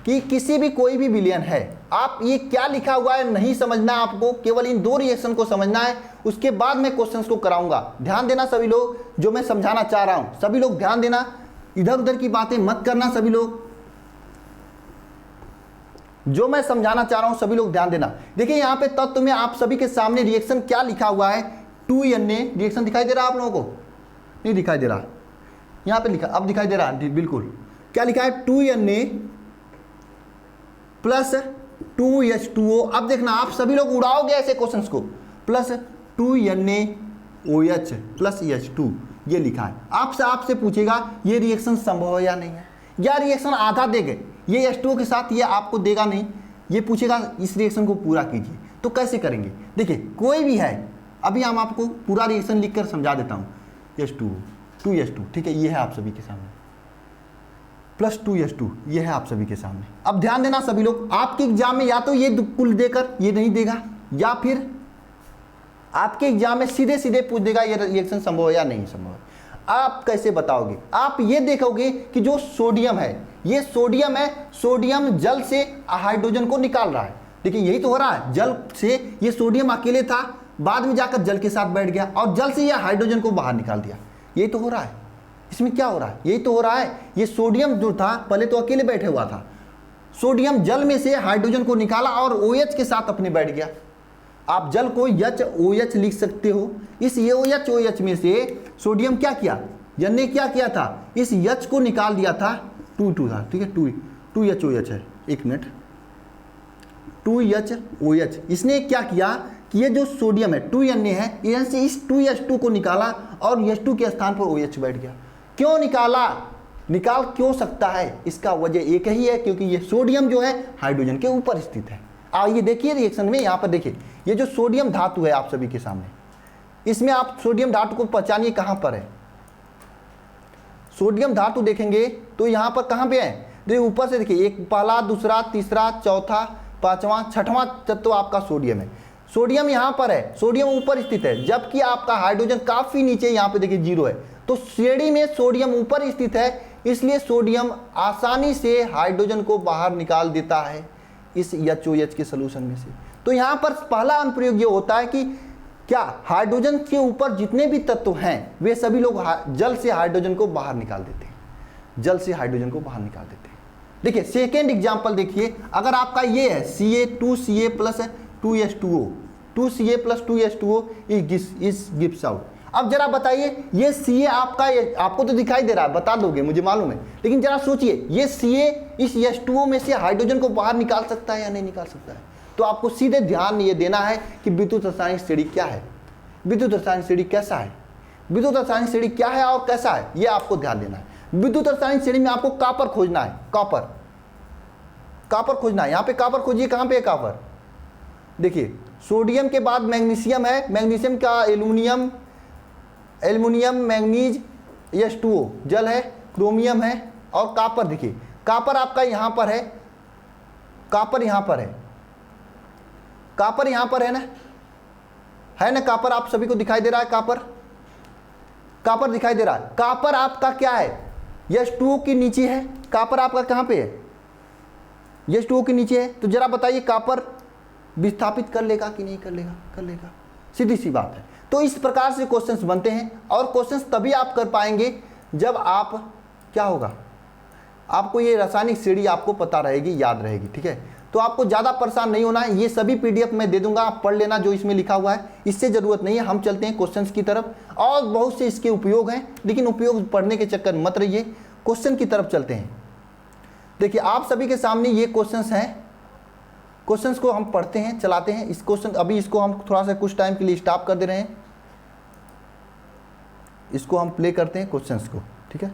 Speaker 1: कि किसी भी कोई भी विलयन है, आप ये क्या लिखा हुआ है नहीं समझना, आपको केवल इन 2 रिएक्शन को समझना है, उसके बाद मैं क्वेश्चंस को कराऊंगा। ध्यान देना सभी लोग, जो मैं समझाना चाह रहा हूं सभी लोग ध्यान देना, इधर उधर की बातें मत करना सभी लोग, जो मैं समझाना चाह रहा हूं सभी लोग ध्यान देना। देखिए यहाँ पे तत्व में आप सभी के सामने रिएक्शन क्या लिखा हुआ है, 2Na रिएक्शन दिखाई दे रहा है आप लोगों को? नहीं दिखाई दे रहा, यहाँ पे लिखा, अब दिखाई दे रहा है बिल्कुल। क्या लिखा है? 2Na plus 2H2O। अब देखना आप सभी लोग उड़ाओगे ऐसे क्वेश्चंस को, प्लस 2NaOH प्लस H2 ये लिखा है। आपसे पूछेगा ये रिएक्शन संभव है या नहीं है, या रिएक्शन आधा देंगे ये H2O के साथ, ये आपको देगा नहीं, ये पूछेगा इस रिएक्शन को पूरा कीजिए। तो कैसे करेंगे, देखिए कोई भी है, अभी हम आपको पूरा रिएक्शन लिखकर समझा देता हूँ। H2O 2H2, ठीक है, ये है आप सभी के सामने, प्लस 2H2 ये है आप सभी के सामने। अब ध्यान देना सभी लोग, आपके एग्जाम में या तो ये कुल देकर ये नहीं देगा, या फिर आपके एग्जाम में सीधे सीधे पूछ देगा ये रिएक्शन संभव है या नहीं संभव है। आप कैसे बताओगे, आप ये देखोगे कि जो सोडियम है, ये सोडियम है, सोडियम जल से हाइड्रोजन को निकाल रहा है। देखिए यही तो हो रहा है, जल से ये सोडियम अकेले था, बाद में जाकर जल के साथ बैठ गया और जल से ये हाइड्रोजन को बाहर निकाल दिया। यही तो हो रहा है, इसमें क्या हो रहा है, यही तो हो रहा है। ये सोडियम जो था पहले तो अकेले बैठे हुआ था, सोडियम जल में से हाइड्रोजन को निकाला और OH के साथ अपने बैठ गया। आप जल को HOH लिख सकते हो, इस OH में से सोडियम क्या किया, N ने क्या किया था, इस H को निकाल दिया था, 2 था, ठीक है, 2HOH है, एक मिनट, 2HOH। इसने क्या किया कि ये जो सोडियम है 2Na है, यहाँ से इस 2H2 को निकाला और H2 के स्थान पर OH बैठ गया। क्यों निकाला, निकाल क्यों सकता है, इसका वजह एक ही है, क्योंकि ये सोडियम जो है हाइड्रोजन के ऊपर स्थित है। आइए देखिए रिएक्शन में, यहाँ पर देखिए ये जो सोडियम धातु है आप सभी के सामने, इसमें आप सोडियम धातु को पहचानिए कहाँ पर है। सोडियम धातु देखेंगे तो यहाँ पर कहाँ पे है, देखिए ऊपर से देखिए, एक पहला, दूसरा, तीसरा, चौथा, पांचवा, छठवां तत्व आपका सोडियम है। सोडियम यहाँ पर है, सोडियम ऊपर स्थित है, जबकि आपका हाइड्रोजन काफी नीचे, यहाँ पे देखिए 0 है। तो श्रेणी में सोडियम ऊपर स्थित है, इसलिए सोडियम आसानी से हाइड्रोजन को बाहर निकाल देता है इस HOH के सलूशन में से। तो यहाँ पर पहला अनुप्रयोग ये होता है कि क्या हाइड्रोजन के ऊपर जितने भी तत्व हैं वे सभी लोग जल से हाइड्रोजन को बाहर निकाल देते हैं, जल से हाइड्रोजन को बाहर निकाल देते हैं। देखिए सेकेंड एग्जाम्पल देखिए, अगर आपका ये है Ca2Ca plus 2H2O, 2Ca plus 2H2O इस गिव्स आउट। अब जरा बताइए ये Ca आपका, आपको तो दिखाई दे रहा है, बता दोगे मुझे मालूम है, लेकिन जरा सोचिए ये Ca इस H2O में से हाइड्रोजन को बाहर निकाल सकता है या नहीं निकाल सकता है। तो आपको सीधे ध्यान ये देना है कि विद्युत रासायनिक श्रेणी क्या है, विद्युत रासायनिक श्रेणी कैसा है, विद्युत रासायनिक श्रेणी क्या है और कैसा है, ये आपको ध्यान देना है। विद्युत रासायनिक श्रेणी में आपको कॉपर खोजना है, कॉपर, कॉपर खोजना है। यहाँ पे कॉपर खोजिए, कहाँ पे है कॉपर, देखिए सोडियम के बाद मैग्नीशियम है, मैग्नीशियम का एल्यूमिनियम, एल्युमिनियम, मैग्नीज, H2O जल है, क्रोमियम है और कॉपर। देखिए कॉपर आपका यहाँ पर है, कॉपर यहाँ पर है, कॉपर यहाँ पर है ना कॉपर, आप सभी को दिखाई दे रहा है कॉपर, कॉपर दिखाई दे रहा है। कॉपर आपका क्या है, H2O के नीचे है, कॉपर आपका कहाँ पे है, H2O के नीचे है। तो जरा बताइए कॉपर विस्थापित कर लेगा कि नहीं कर लेगा, कर लेगा, सीधी सी बात है। तो इस प्रकार से क्वेश्चंस बनते हैं, और क्वेश्चंस तभी आप कर पाएंगे जब आप, क्या होगा, आपको ये रासायनिक श्रेणी आपको पता रहेगी, याद रहेगी, ठीक है। तो आपको ज़्यादा परेशान नहीं होना है, ये सभी PDF मैं दे दूंगा, आप पढ़ लेना जो इसमें लिखा हुआ है, इससे ज़रूरत नहीं है। हम चलते हैं क्वेश्चंस की तरफ, और बहुत से इसके उपयोग हैं, लेकिन उपयोग पढ़ने के चक्कर मत रहिए, क्वेश्चन की तरफ चलते हैं। देखिए आप सभी के सामने ये क्वेश्चंस हैं, क्वेश्चंस को हम पढ़ते हैं, चलाते हैं। इस क्वेश्चन अभी इसको हम थोड़ा सा कुछ टाइम के लिए स्टॉप कर दे रहे हैं, इसको हम प्ले करते हैं क्वेश्चंस को, ठीक है।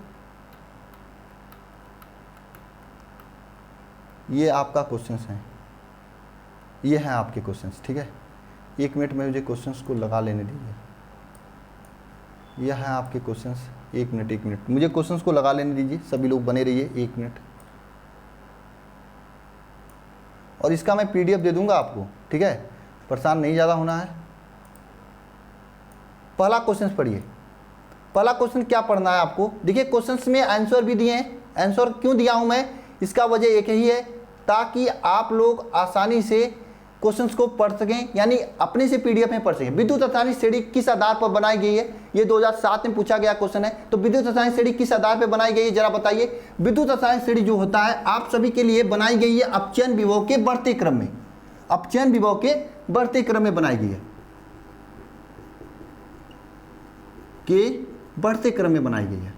Speaker 1: ये आपका क्वेश्चंस हैं, ये हैं आपके क्वेश्चंस, ठीक है। 1 मिनट में मुझे क्वेश्चंस को लगा लेने दीजिए, ये हैं आपके क्वेश्चंस। 1 मिनट मुझे क्वेश्चंस को लगा लेने दीजिए, सभी लोग बने रहिए 1 मिनट, और इसका मैं PDF दे दूंगा आपको, ठीक है, परेशान नहीं ज़्यादा होना है। पहला क्वेश्चन पढ़िए, पहला क्वेश्चन क्या पढ़ना है आपको। देखिए क्वेश्चंस में आंसर भी दिए हैं, आंसर क्यों दिया हूं मैं, इसका वजह एक ही है, ताकि आप लोग आसानी से क्वेश्चंस को पढ़ सकें, यानी अपने से PDF में पढ़ सकें। विद्युत रासायनिक श्रेणी किस आधार पर बनाई गई है, ये 2007 में पूछा गया क्वेश्चन है। तो विद्युत रासायनिक श्रेणी किस आधार पर बनाई गई है, जरा बताइए। विद्युत रासायनिक श्रेणी जो होता है आप सभी के लिए बनाई गई है अपचयन विभव के बढ़ते क्रम में, अपचयन विभव के बढ़ते क्रम में बनाई गई है, के बढ़ते क्रम में बनाई गई है।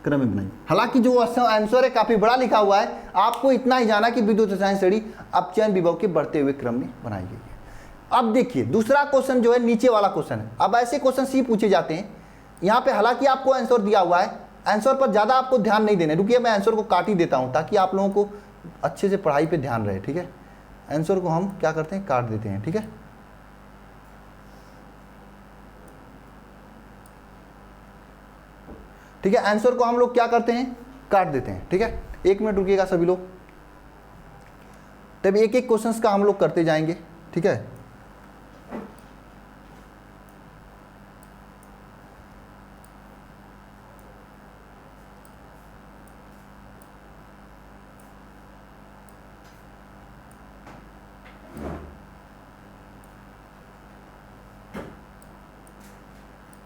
Speaker 1: क्रम में बनाइए। हालांकि जो आंसर है काफी बड़ा लिखा हुआ है, आपको इतना ही जाना कि विद्युत रसायन श्रेणी अपचयन विभव के बढ़ते हुए क्रम में बनाई गई है। अब देखिए दूसरा क्वेश्चन जो है नीचे वाला क्वेश्चन है। अब ऐसे क्वेश्चन सी पूछे जाते हैं यहाँ पे, हालांकि आपको आंसर दिया हुआ है, आंसर पर ज्यादा आपको ध्यान नहीं देना। रुकिए मैं आंसर को काट ही देता हूं ताकि आप लोगों को अच्छे से पढ़ाई पे ध्यान रहे, ठीक है। आंसर को हम क्या करते हैं, काट देते हैं, ठीक है। ठीक है, आंसर को हम लोग क्या करते हैं, काट देते हैं, ठीक है। 1 मिनट रुकिएगा सभी लोग, तब एक एक क्वेश्चंस का हम लोग करते जाएंगे, ठीक है।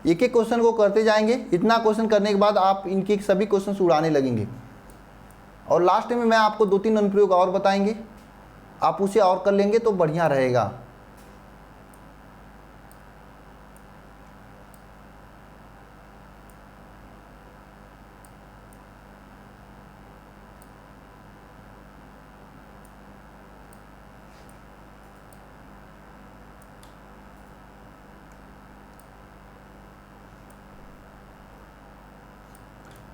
Speaker 1: एक एक क्वेश्चन को करते जाएंगे। इतना क्वेश्चन करने के बाद आप इनके सभी क्वेश्चन उड़ाने लगेंगे और लास्ट में मैं आपको 2-3 अनुप्रयोग और बताएंगे, आप उसे और कर लेंगे तो बढ़िया रहेगा।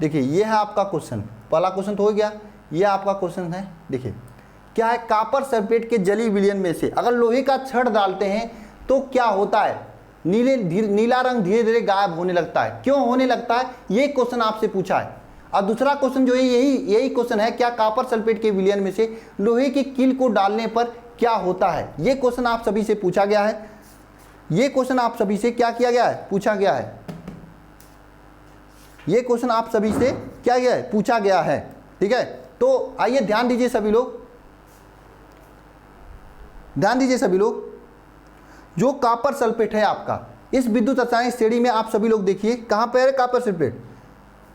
Speaker 1: देखिए ये है आपका क्वेश्चन, पहला क्वेश्चन तो हो गया। ये आपका क्वेश्चन है, देखिए क्या है, कॉपर सल्फेट के जलीय विलयन में से अगर लोहे का छड़ डालते हैं तो क्या होता है, नीला रंग धीरे धीरे गायब होने लगता है। क्यों होने लगता है, ये क्वेश्चन आपसे पूछा है। और दूसरा क्वेश्चन जो है यही क्वेश्चन है, क्या कॉपर सल्फेट के विलयन में से लोहे की कील को डालने पर क्या होता है। ये क्वेश्चन आप सभी से पूछा गया है, ये क्वेश्चन आप सभी से क्या किया गया है, पूछा गया है। ये क्वेश्चन आप सभी से क्या गया है, पूछा गया है, ठीक है। तो आइए ध्यान दीजिए सभी लोग, ध्यान दीजिए सभी लोग। जो कॉपर सल्फेट है आपका, इस विद्युत रासायनिक श्रेणी में आप सभी लोग देखिए कहां पर है कॉपर सल्फेट,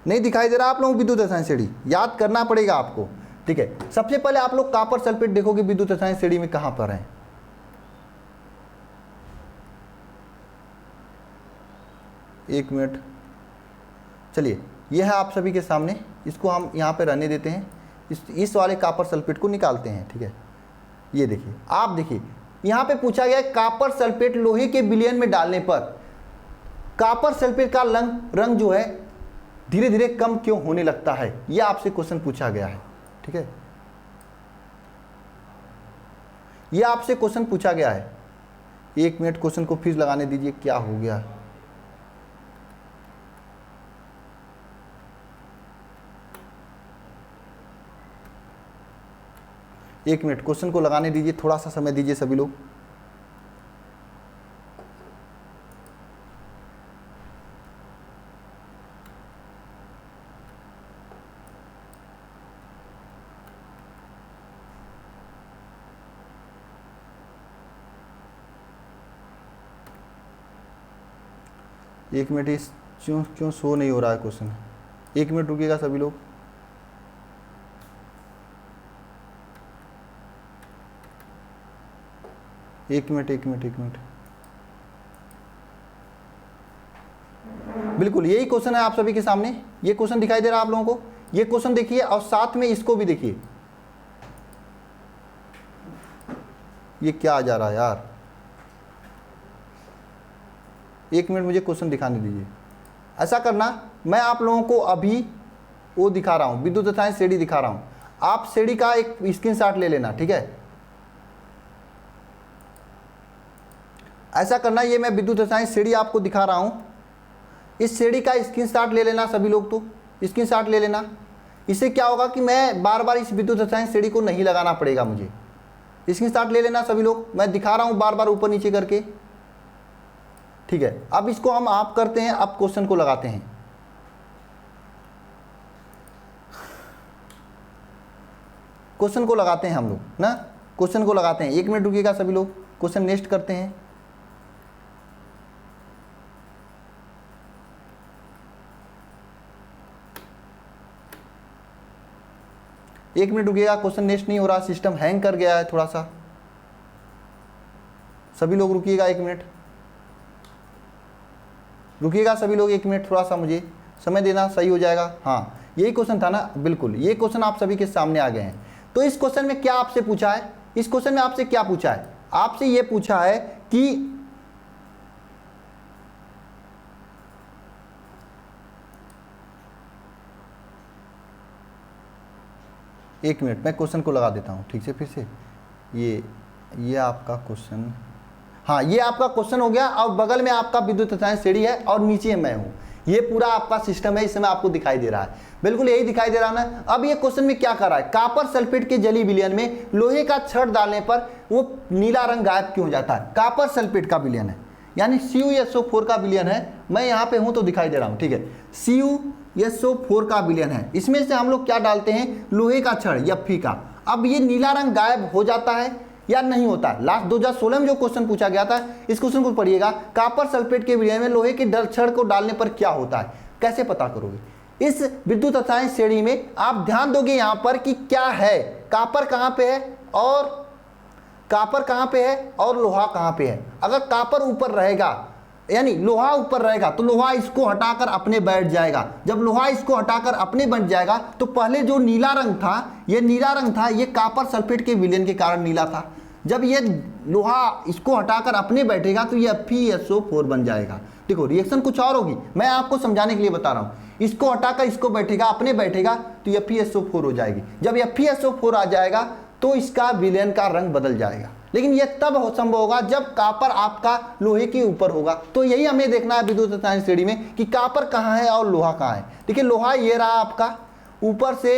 Speaker 1: नहीं दिखाई दे रहा आप लोगों को विद्युत रासायनिक श्रेणी, याद करना पड़ेगा आपको, ठीक है। सबसे पहले आप लोग कॉपर सल्फेट देखोगे विद्युत रासायनिक श्रेणी में कहां पर है। एक मिनट, चलिए ये है आप सभी के सामने, इसको हम यहाँ पे रहने देते हैं, इस वाले कॉपर सल्फेट को निकालते हैं, ठीक है। ये देखिए, आप देखिए यहाँ पे पूछा गया है कॉपर सल्फेट लोहे के विलयन में डालने पर कॉपर सल्फेट का रंग जो है धीरे धीरे कम क्यों होने लगता है, ये आपसे क्वेश्चन पूछा गया है, ठीक है। ये आपसे क्वेश्चन पूछा गया है। 1 मिनट क्वेश्चन को फिर लगाने दीजिए, क्या हो गया। एक मिनट क्वेश्चन को लगाने दीजिए, थोड़ा सा समय दीजिए सभी लोग। एक मिनट, इस क्यों शो नहीं हो रहा है क्वेश्चन। 1 मिनट रुकिएगा सभी लोग। एक मिनट बिल्कुल यही क्वेश्चन है आप सभी के सामने। ये क्वेश्चन दिखाई दे रहा है आप लोगों को, ये क्वेश्चन देखिए और साथ में इसको भी देखिए। ये क्या आ जा रहा है यार, 1 मिनट मुझे क्वेश्चन दिखाने दीजिए। ऐसा करना, मैं आप लोगों को अभी वो दिखा रहा हूं, विद्युत रासायनिक श्रेणी दिखा रहा हूं, आप श्रेणी का एक स्क्रीनशॉट ले लेना, ठीक है। ऐसा करना, ये मैं विद्युत रासायनिक श्रेणी आपको दिखा रहा हूं, इस श्रेणी का स्क्रीनशॉट ले लेना सभी लोग, तो स्क्रीनशॉट ले लेना। इससे क्या होगा कि मैं बार बार इस विद्युत रासायनिक श्रेणी को नहीं लगाना पड़ेगा मुझे। स्क्रीनशॉट ले लेना सभी लोग, मैं दिखा रहा हूं बार बार ऊपर नीचे करके, ठीक है। अब इसको हम आप करते हैं, अब क्वेश्चन को लगाते हैं। क्वेश्चन को लगाते हैं हम लोग ना, क्वेश्चन को लगाते हैं। 1 मिनट रुकिएगा सभी लोग, क्वेश्चन नेक्स्ट करते हैं। एक मिनट रुकिएगा, क्वेश्चन नेक्स्ट नहीं हो रहा, सिस्टम हैंग कर गया है थोड़ा सा, सभी लोग रुकिएगा 1 मिनट, रुकिएगा सभी लोग 1 मिनट, थोड़ा सा मुझे समय देना सही हो जाएगा। हाँ यही क्वेश्चन था ना, बिल्कुल ये क्वेश्चन आप सभी के सामने आ गए हैं। तो इस क्वेश्चन में क्या आपसे पूछा है, इस क्वेश्चन में आपसे क्या पूछा है, आपसे ये पूछा है कि एक मिनट मैं क्वेश्चन को लगा देता हूँ ठीक से फिर से। ये आपका क्वेश्चन, हाँ ये आपका क्वेश्चन हो गया और बगल में आपका विद्युत रसायन श्रेणी है और नीचे मैं हूँ। ये पूरा आपका सिस्टम है, इस समय आपको दिखाई दे रहा है, बिल्कुल यही दिखाई दे रहा है ना। अब ये क्वेश्चन में क्या कर रहा है, कॉपर सल्फेट के जलीय विलयन में लोहे का छड़ डालने पर वो नीला रंग गायब क्यों हो जाता है। कॉपर सल्फेट का विलयन है यानी CuSO4 का विलयन है, मैं यहाँ पे हूँ तो दिखाई दे रहा हूँ, ठीक है। CuSO4 का विलयन है, इसमें से हम लोग क्या डालते हैं, लोहे का छड़ Fe का। अब ये नीला रंग गायब हो जाता है या नहीं होता है। लास्ट 2016 में जो क्वेश्चन पूछा गया था, इस क्वेश्चन को पढ़िएगा, कॉपर सल्फेट के विलयन में लोहे के छड़ को डालने पर क्या होता है, कैसे पता करोगे। इस विद्युत रसायन श्रेणी में आप ध्यान दोगे यहाँ पर कि क्या है, कॉपर कहाँ पे है और कॉपर कहाँ पे है और लोहा कहाँ पे है। अगर कॉपर ऊपर रहेगा यानी लोहा ऊपर रहेगा तो लोहा इसको हटाकर अपने बैठ जाएगा। जब लोहा इसको हटाकर अपने बैठ जाएगा तो पहले जो नीला रंग था, ये नीला रंग था, ये कॉपर सल्फेट के विलयन के कारण नीला था। जब ये लोहा इसको हटाकर अपने बैठेगा तो ये FeSO4 बन जाएगा। देखो रिएक्शन कुछ और होगी, मैं आपको समझाने के लिए बता रहा हूँ। इसको हटाकर इसको बैठेगा, अपने बैठेगा तो ये FeSO4 हो जाएगी। जब ये FeSO4 आ जाएगा तो इसका विलयन का रंग बदल जाएगा। लेकिन यह तब संभव होगा जब कॉपर आपका लोहे के ऊपर होगा। तो यही हमें देखना है विद्युत रसायन श्रेणी में कि कॉपर कहाँ है और लोहा कहाँ है। देखिए लोहा ये रहा आपका, ऊपर से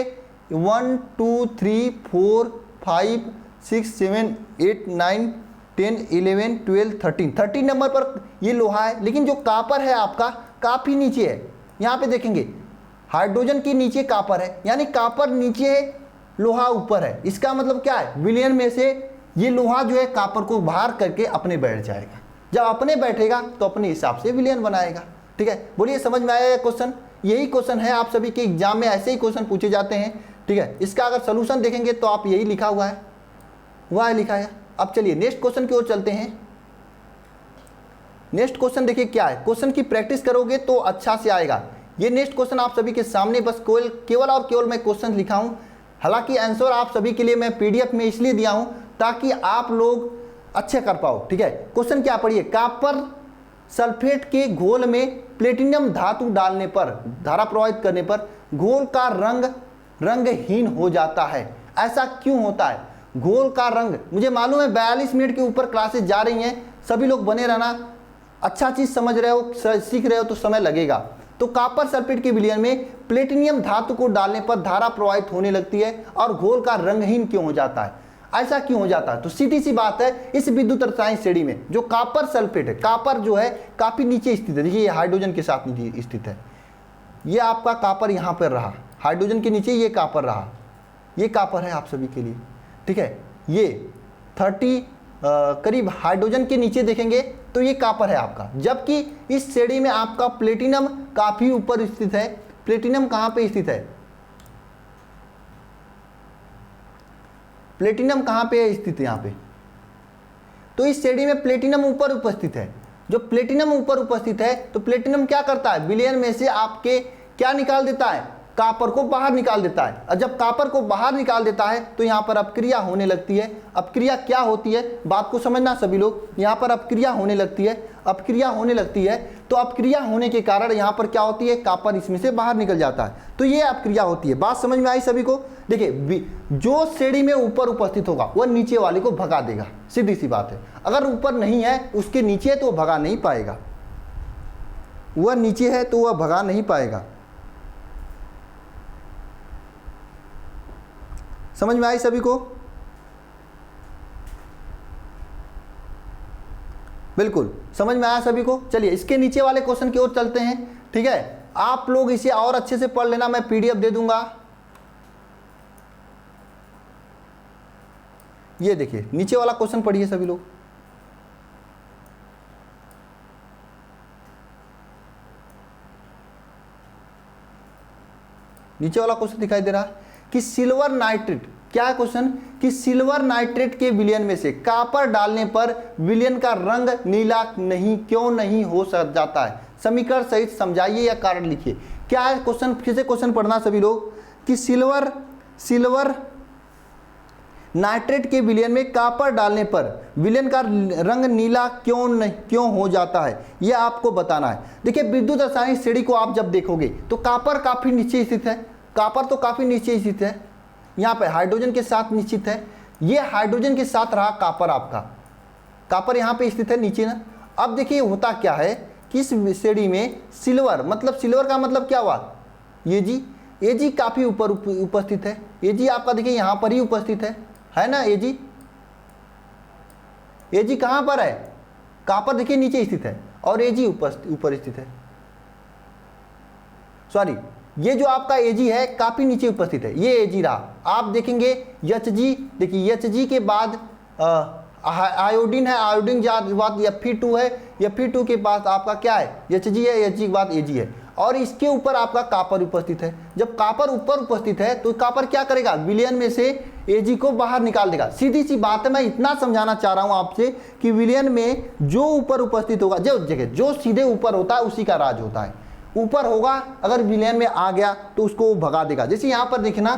Speaker 1: 1 2 3 4 5 6 7 8 9 10 11 12 13 नंबर पर ये लोहा है। लेकिन जो कॉपर है आपका काफ़ी नीचे है, यहाँ पे देखेंगे हाइड्रोजन के नीचे कॉपर है, यानी कॉपर नीचे है, लोहा ऊपर है। इसका मतलब क्या है, विलयन में से ये लोहा जो है कॉपर को बाहर करके अपने बैठ जाएगा। जब अपने बैठेगा तो अपने हिसाब से विलयन बनाएगा। ठीक है, बोलिए समझ में आया क्वेश्चन। यही क्वेश्चन है, आप सभी के एग्जाम में ऐसे ही क्वेश्चन पूछे जाते हैं। ठीक है, इसका अगर सोल्यूशन देखेंगे तो आप यही लिखा हुआ है, वह लिखा है। अब चलिए नेक्स्ट क्वेश्चन की ओर चलते हैं। नेक्स्ट क्वेश्चन देखिए क्या है, क्वेश्चन की प्रैक्टिस करोगे तो अच्छा से आएगा। ये नेक्स्ट क्वेश्चन आप सभी के सामने बस केवल और केवल मैं क्वेश्चन लिखा हूं। हालांकि आंसर आप सभी के लिए मैं PDF में इसलिए दिया हूं ताकि आप लोग अच्छे कर पाओ। ठीक है, क्वेश्चन क्या पढ़िए, कॉपर सल्फेट के घोल में प्लेटिनम धातु डालने पर, धारा प्रवाहित करने पर घोल का रंग रंगहीन हो जाता है। ऐसा क्यों होता है? घोल का रंग, मुझे मालूम है 42 मिनट के ऊपर क्लासेस जा रही हैं, सभी लोग बने रहना, अच्छा चीज समझ रहे हो, सीख रहे हो तो समय लगेगा। तो कॉपर सल्फेट के विलयन में प्लेटिनियम धातु को डालने पर धारा प्रवाहित होने लगती है और घोल का रंगहीन क्यों हो जाता है? ऐसा क्यों हो जाता है? तो सीधी सी बात है, इस विद्युत रसायन श्रेणी में जो कॉपर सल्फेट है, कॉपर जो है काफी नीचे स्थित है। देखिए ये हाइड्रोजन के साथ नीचे स्थित है, ये आपका कॉपर यहाँ पर रहा, हाइड्रोजन के नीचे ये कॉपर रहा, ये कॉपर है आप सभी के लिए। ठीक है, ये 30 करीब हाइड्रोजन के नीचे देखेंगे तो ये कॉपर है आपका, जबकि इस श्रेणी में आपका प्लेटिनम काफी ऊपर स्थित है। प्लेटिनम कहां पे स्थित है? प्लेटिनम कहां पे स्थित है? यहां पे। तो इस श्रेणी में प्लेटिनम ऊपर उपस्थित है। जो प्लेटिनम ऊपर उपस्थित है तो प्लेटिनम क्या करता है, विलयन में से आपके क्या निकाल देता है, कॉपर को बाहर निकाल देता है। और जब कॉपर को बाहर निकाल देता है तो यहाँ पर अपक्रिया होने लगती है। अपक्रिया क्या होती है, बात को समझना सभी लोग। यहाँ पर अपक्रिया होने लगती है, अपक्रिया होने लगती है तो अपक्रिया होने के कारण यहाँ पर क्या होती है, कॉपर इसमें से बाहर निकल जाता है, तो ये अपक्रिया होती है। बात समझ में आई सभी को? देखिए जो श्रेणी में ऊपर उपस्थित होगा वह नीचे वाले को भगा देगा, सीधी सी बात है। अगर ऊपर नहीं है, उसके नीचे है तो वह भगा नहीं पाएगा, वह नीचे है तो वह भगा नहीं पाएगा। समझ में आई सभी को? बिल्कुल समझ में आया सभी को। चलिए इसके नीचे वाले क्वेश्चन की ओर चलते हैं। ठीक है, आप लोग इसे और अच्छे से पढ़ लेना, मैं PDF दे दूंगा। ये देखिए नीचे वाला क्वेश्चन पढ़िए सभी लोग। नीचे वाला क्वेश्चन दिखाई दे रहा है कि सिल्वर नाइट्रेट, क्या है क्वेश्चन, कि सिल्वर नाइट्रेट के विलयन में से कॉपर डालने पर विलयन का रंग नीला क्यों नहीं हो जाता है? समीकरण सहित समझाइए या कारण लिखिए। क्या है क्वेश्चन, फिर से क्वेश्चन पढ़ना सभी लोग कि सिल्वर नाइट्रेट के विलयन में कॉपर डालने पर विलयन का रंग नीला क्यों हो जाता है, यह आपको बताना है। देखिए विद्युत रासायनिक श्रेणी को आप जब देखोगे तो कॉपर काफी नीचे स्थित है, कॉपर तो काफी नीचे स्थित है, यहाँ पे हाइड्रोजन के साथ निश्चित है, ये हाइड्रोजन के साथ रहा कॉपर, आपका कॉपर यहाँ पे स्थित है नीचे ना। अब देखिए होता क्या है कि इस श्रेणी में सिल्वर, मतलब सिल्वर का मतलब क्या हुआ, Ag काफी ऊपर उपस्थित है। Ag आपका देखिए यहाँ पर ही उपस्थित है ना। Ag कहाँ पर है, कॉपर देखिए नीचे स्थित है और Ag ऊपर स्थित है। सॉरी, ये जो आपका Ag है काफी नीचे उपस्थित है, ये Ag रहा। आप देखेंगे Hg, देखिए Hg के बाद आयोडीन है, आयोडीन के बाद Fe2 है, Fe2 के पास आपका क्या है, Hg है, Hg के बाद Ag है, और इसके ऊपर आपका कॉपर उपस्थित है। जब कॉपर ऊपर उपस्थित है तो कॉपर क्या करेगा, विलयन में से Ag को बाहर निकाल देगा। सीधी सी बात है, मैं इतना समझाना चाह रहा हूं आपसे कि विलयन में जो ऊपर उपस्थित होगा, जो सीधे ऊपर होता है उसी का राज होता है। ऊपर होगा, अगर विलयन में आ गया तो उसको भगा देगा। जैसे यहां पर देखना,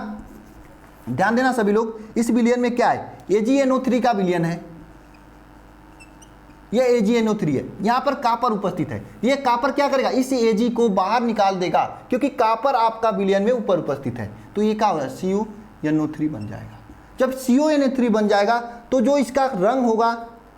Speaker 1: ध्यान देना सभी लोग, इस विलयन में क्या है, AgNO3 का विलयन है, यह AgNO3 है, यहां पर कॉपर उपस्थित है। यह कॉपर क्या करेगा, इस Ag को बाहर निकाल देगा, क्योंकि कॉपर आपका विलयन में ऊपर उपस्थित है। तो ये क्या होगा, CuNO3 बन जाएगा। जब CuNO3 बन जाएगा तो जो इसका रंग होगा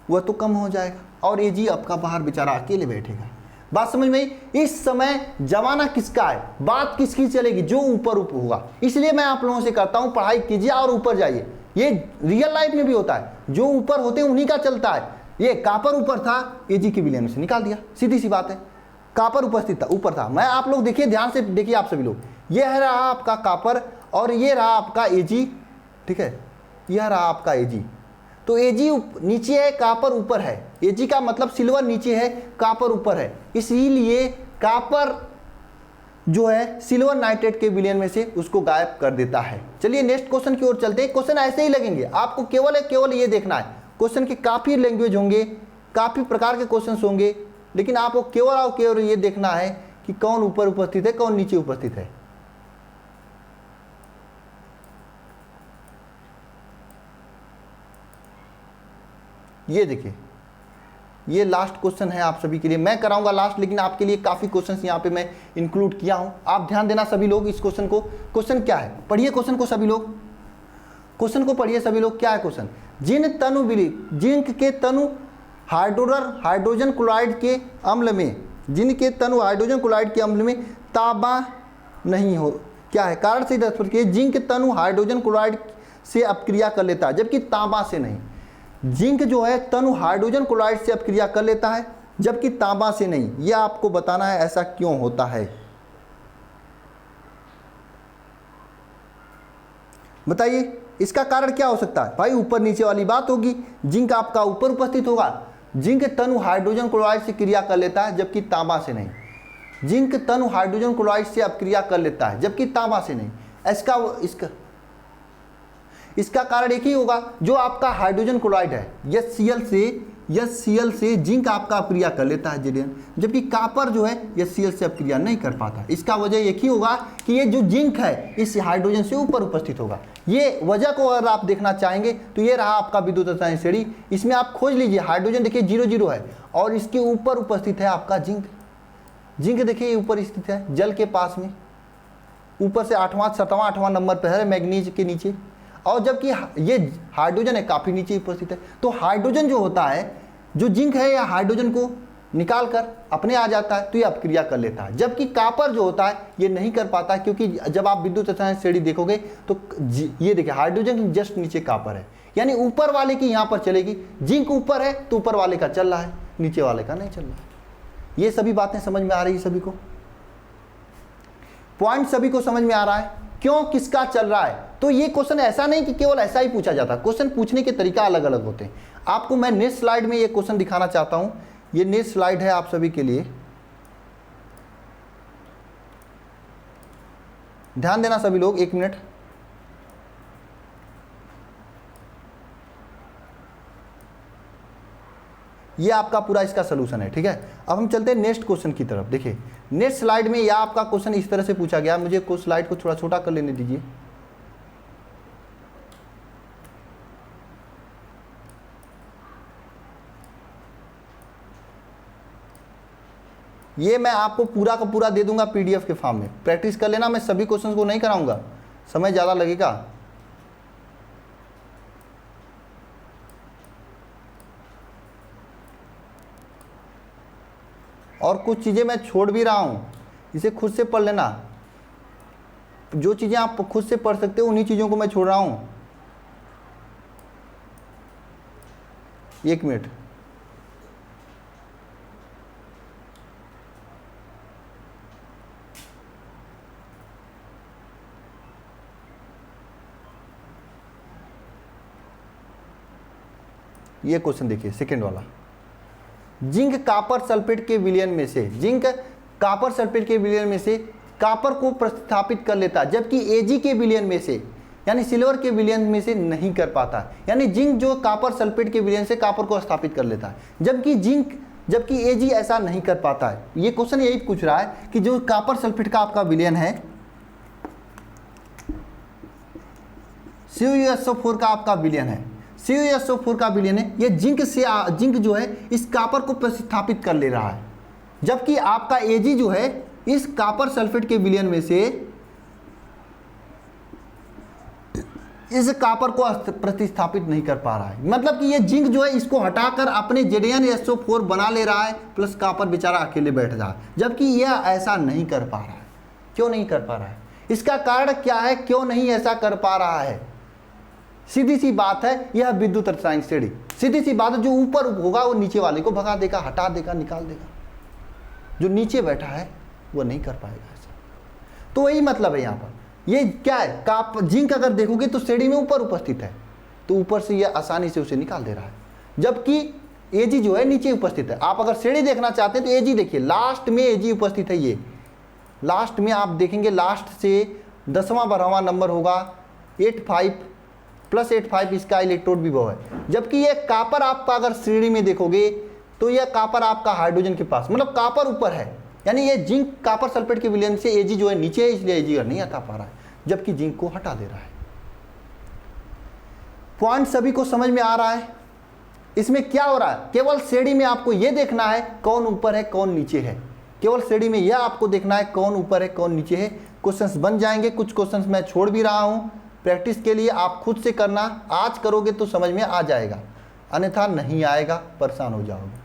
Speaker 1: वह तो कम हो जाएगा और Ag आपका बाहर बेचारा अकेले बैठेगा। बात समझ में आई। इस समय जमाना किसका है, बात किसकी चलेगी, जो ऊपर होगा। इसलिए मैं आप लोगों से करता हूं, पढ़ाई कीजिए और ऊपर जाइए। ये रियल लाइफ में भी होता है, जो ऊपर होते हैं उन्हीं का चलता है। ये कॉपर ऊपर था, Ag के विलयन में से निकाल दिया, सीधी सी बात है। कॉपर उपस्थित था, ऊपर था। मैं आप लोग देखिए, ध्यान से देखिए आप सभी लोग, यह रहा आपका कॉपर और ये रहा आपका Ag, ठीक है, यह रहा आपका Ag। तो Ag नीचे है, कॉपर ऊपर है। Ag का मतलब सिल्वर नीचे है, कॉपर ऊपर है, इसीलिए कॉपर जो है सिल्वर नाइट्रेट के विलयन में से उसको गायब कर देता है। चलिए नेक्स्ट क्वेश्चन की ओर चलते हैं। क्वेश्चन ऐसे ही लगेंगे आपको, केवल ये देखना है। क्वेश्चन के काफी लैंग्वेज होंगे, काफी प्रकार के क्वेश्चंस होंगे, लेकिन आपको केवल ये देखना है कि कौन ऊपर उपस्थित है, कौन नीचे उपस्थित है। ये देखिए, ये लास्ट क्वेश्चन है आप सभी के लिए। मैं कराऊंगा लास्ट, लेकिन आपके लिए काफी क्वेश्चंस यहाँ पे मैं इंक्लूड किया हूं। आप ध्यान देना सभी लोग इस क्वेश्चन को। क्वेश्चन क्या है, पढ़िए क्वेश्चन को सभी लोग, क्वेश्चन को पढ़िए सभी लोग। क्या है क्वेश्चन, जिंक के तनु हाइड्रोजन क्लोराइड के अम्ल में, जिंक के तनु हाइड्रोजन क्लोराइड के अम्ल में तांबा नहीं हो, क्या है कारण से 10 के जिंक तनु हाइड्रोजन क्लोराइड से अपक्रिया कर लेता है, जबकि तांबा से नहीं। जिंक जो है तनु हाइड्रोजन क्लोराइड से अपक्रिया कर लेता है, जबकि तांबा से नहीं। यह आपको बताना है ऐसा क्यों होता है, बताइए। इसका कारण क्या हो सकता है भाई, ऊपर नीचे वाली बात होगी। जिंक आपका ऊपर उपस्थित होगा, जिंक तनु हाइड्रोजन क्लोराइड से क्रिया कर लेता है, जबकि तांबा से नहीं। जिंक तनु हाइड्रोजन क्लोराइड से अपक्रिया कर लेता है, जबकि तांबा से नहीं। इसका कारण एक ही होगा, जो आपका हाइड्रोजन क्लोराइड है HCl से जिंक आपका अपक्रिया कर लेता है Zn, जबकि कॉपर जो है HCl से अपक्रिया नहीं कर पाता। इसका वजह एक ही होगा कि ये जो जिंक है इस हाइड्रोजन से ऊपर उपस्थित होगा। ये वजह को अगर आप देखना चाहेंगे तो ये रहा आपका विद्युत रासायनिक श्रेणी। इसमें आप खोज लीजिए, हाइड्रोजन देखिए 0 है और इसके ऊपर उपस्थित है आपका जिंक। जिंक देखिए ऊपर स्थित है जल के पास में, ऊपर से 8वां नंबर पर है मैग्नीज के नीचे, और जबकि ये हाइड्रोजन है काफी नीचे उपस्थित है। तो हाइड्रोजन जो होता है, जो जिंक है, या हाइड्रोजन को निकाल कर अपने आ जाता है, तो ये अपक्रिया कर लेता है। जबकि कॉपर जो होता है ये नहीं कर पाता, क्योंकि जब आप विद्युत रासायनिक श्रेणी देखोगे तो ये देखिए हाइड्रोजन के जस्ट नीचे कॉपर है, यानी ऊपर वाले की यहाँ पर चलेगी। जिंक ऊपर है तो ऊपर वाले का चल रहा है, नीचे वाले का नहीं चल रहा है। ये सभी बातें समझ में आ रही है सभी को, पॉइंट सभी को समझ में आ रहा है, क्यों किसका चल रहा है। तो ये क्वेश्चन ऐसा नहीं कि केवल ऐसा ही पूछा जाता, क्वेश्चन पूछने के तरीका अलग अलग होते हैं। आपको मैं नेक्स्ट स्लाइड में ये क्वेश्चन दिखाना चाहता हूं। ये नेक्स्ट स्लाइड है आप सभी के लिए, ध्यान देना सभी लोग, 1 मिनट। ये आपका पूरा इसका सोल्यूशन है। ठीक है, अब हम चलते हैं नेक्स्ट क्वेश्चन की तरफ। देखिए नेक्स्ट स्लाइड में यह आपका क्वेश्चन इस तरह से पूछा गया, मुझे कुछ स्लाइड को थोड़ा छोटा कर लेने दीजिए। ये मैं आपको पूरा का पूरा दे दूंगा पीडीएफ के फॉर्म में, प्रैक्टिस कर लेना। मैं सभी क्वेश्चंस को नहीं कराऊंगा, समय ज़्यादा लगेगा। और कुछ चीज़ें मैं छोड़ भी रहा हूँ, इसे खुद से पढ़ लेना। जो चीज़ें आप खुद से पढ़ सकते हो उन्हीं चीज़ों को मैं छोड़ रहा हूँ। एक मिनट, ये क्वेश्चन देखिए सेकंड वाला। जिंक कापर सल्फेट के विलयन में से, जिंक कापर सल्फेट के विलयन में से कापर को प्रतिस्थापित कर लेता, जबकि एजी के विलयन में से यानी सिल्वर के विलयन में से नहीं कर पाता। यानी जिंक जो कापर सल्फेट के विलयन से कापर को स्थापित कर लेता है, जबकि एजी ऐसा नहीं कर पाता है। ये क्वेश्चन यही पूछ रहा है कि जो कापर सल्फेट का आपका विलयन है, CuSO4 का आपका विलयन है, CuSO4 का विलयन है, ये जिंक जो है इस कापर को प्रतिस्थापित कर ले रहा है, जबकि आपका Ag जो है इस कापर सल्फेट के विलयन में से इस कापर को प्रतिस्थापित नहीं कर पा रहा है। मतलब कि ये जिंक जो है इसको हटाकर अपने ZnSO4 बना ले रहा है, प्लस कापर बेचारा अकेले बैठ रहा है, जबकि यह ऐसा नहीं कर पा रहा है। क्यों नहीं कर पा रहा है? इसका कारण क्या है, क्यों नहीं ऐसा कर पा रहा है? सीधी सी बात है, यह विद्युत रासायनिक श्रेणी। सीधी सी बात है, जो ऊपर होगा वो नीचे वाले को भगा देगा, हटा देगा, निकाल देगा। जो नीचे बैठा है वो नहीं कर पाएगा ऐसा। तो वही मतलब है यहाँ पर। ये क्या है, जिंक अगर देखोगे तो श्रेणी में ऊपर उपस्थित है, तो ऊपर से यह आसानी से उसे निकाल दे रहा है, जबकि एजी जो है नीचे उपस्थित है। आप अगर श्रेणी देखना चाहते हैं तो एजी देखिए, लास्ट में एजी उपस्थित है। ये लास्ट में आप देखेंगे, लास्ट से 10वां 12वां नंबर होगा, 85 + 85 इसका इलेक्ट्रोड विभव है। जबकि ये कापर आपका अगर श्रेणी में देखोगे तो यह कापर आपका हाइड्रोजन के पास, मतलब कापर ऊपर है। यानी ये जिंक कापर सल्फेट के विलयन से एजी जो है नीचे है, इसलिए एजी नहीं हटा पा रहा है, जबकि जिंक को हटा दे रहा है। पॉइंट सभी को समझ में आ रहा है? इसमें क्या हो रहा है, केवल श्रेणी में आपको यह देखना है कौन ऊपर है कौन नीचे है। केवल श्रेणी में यह आपको देखना है कौन ऊपर है कौन नीचे है। क्वेश्चंस बन जाएंगे, कुछ क्वेश्चंस मैं छोड़ भी रहा हूं प्रैक्टिस के लिए। आप खुद से करना, आज करोगे तो समझ में आ जाएगा, अन्यथा नहीं आएगा, परेशान हो जाओगे।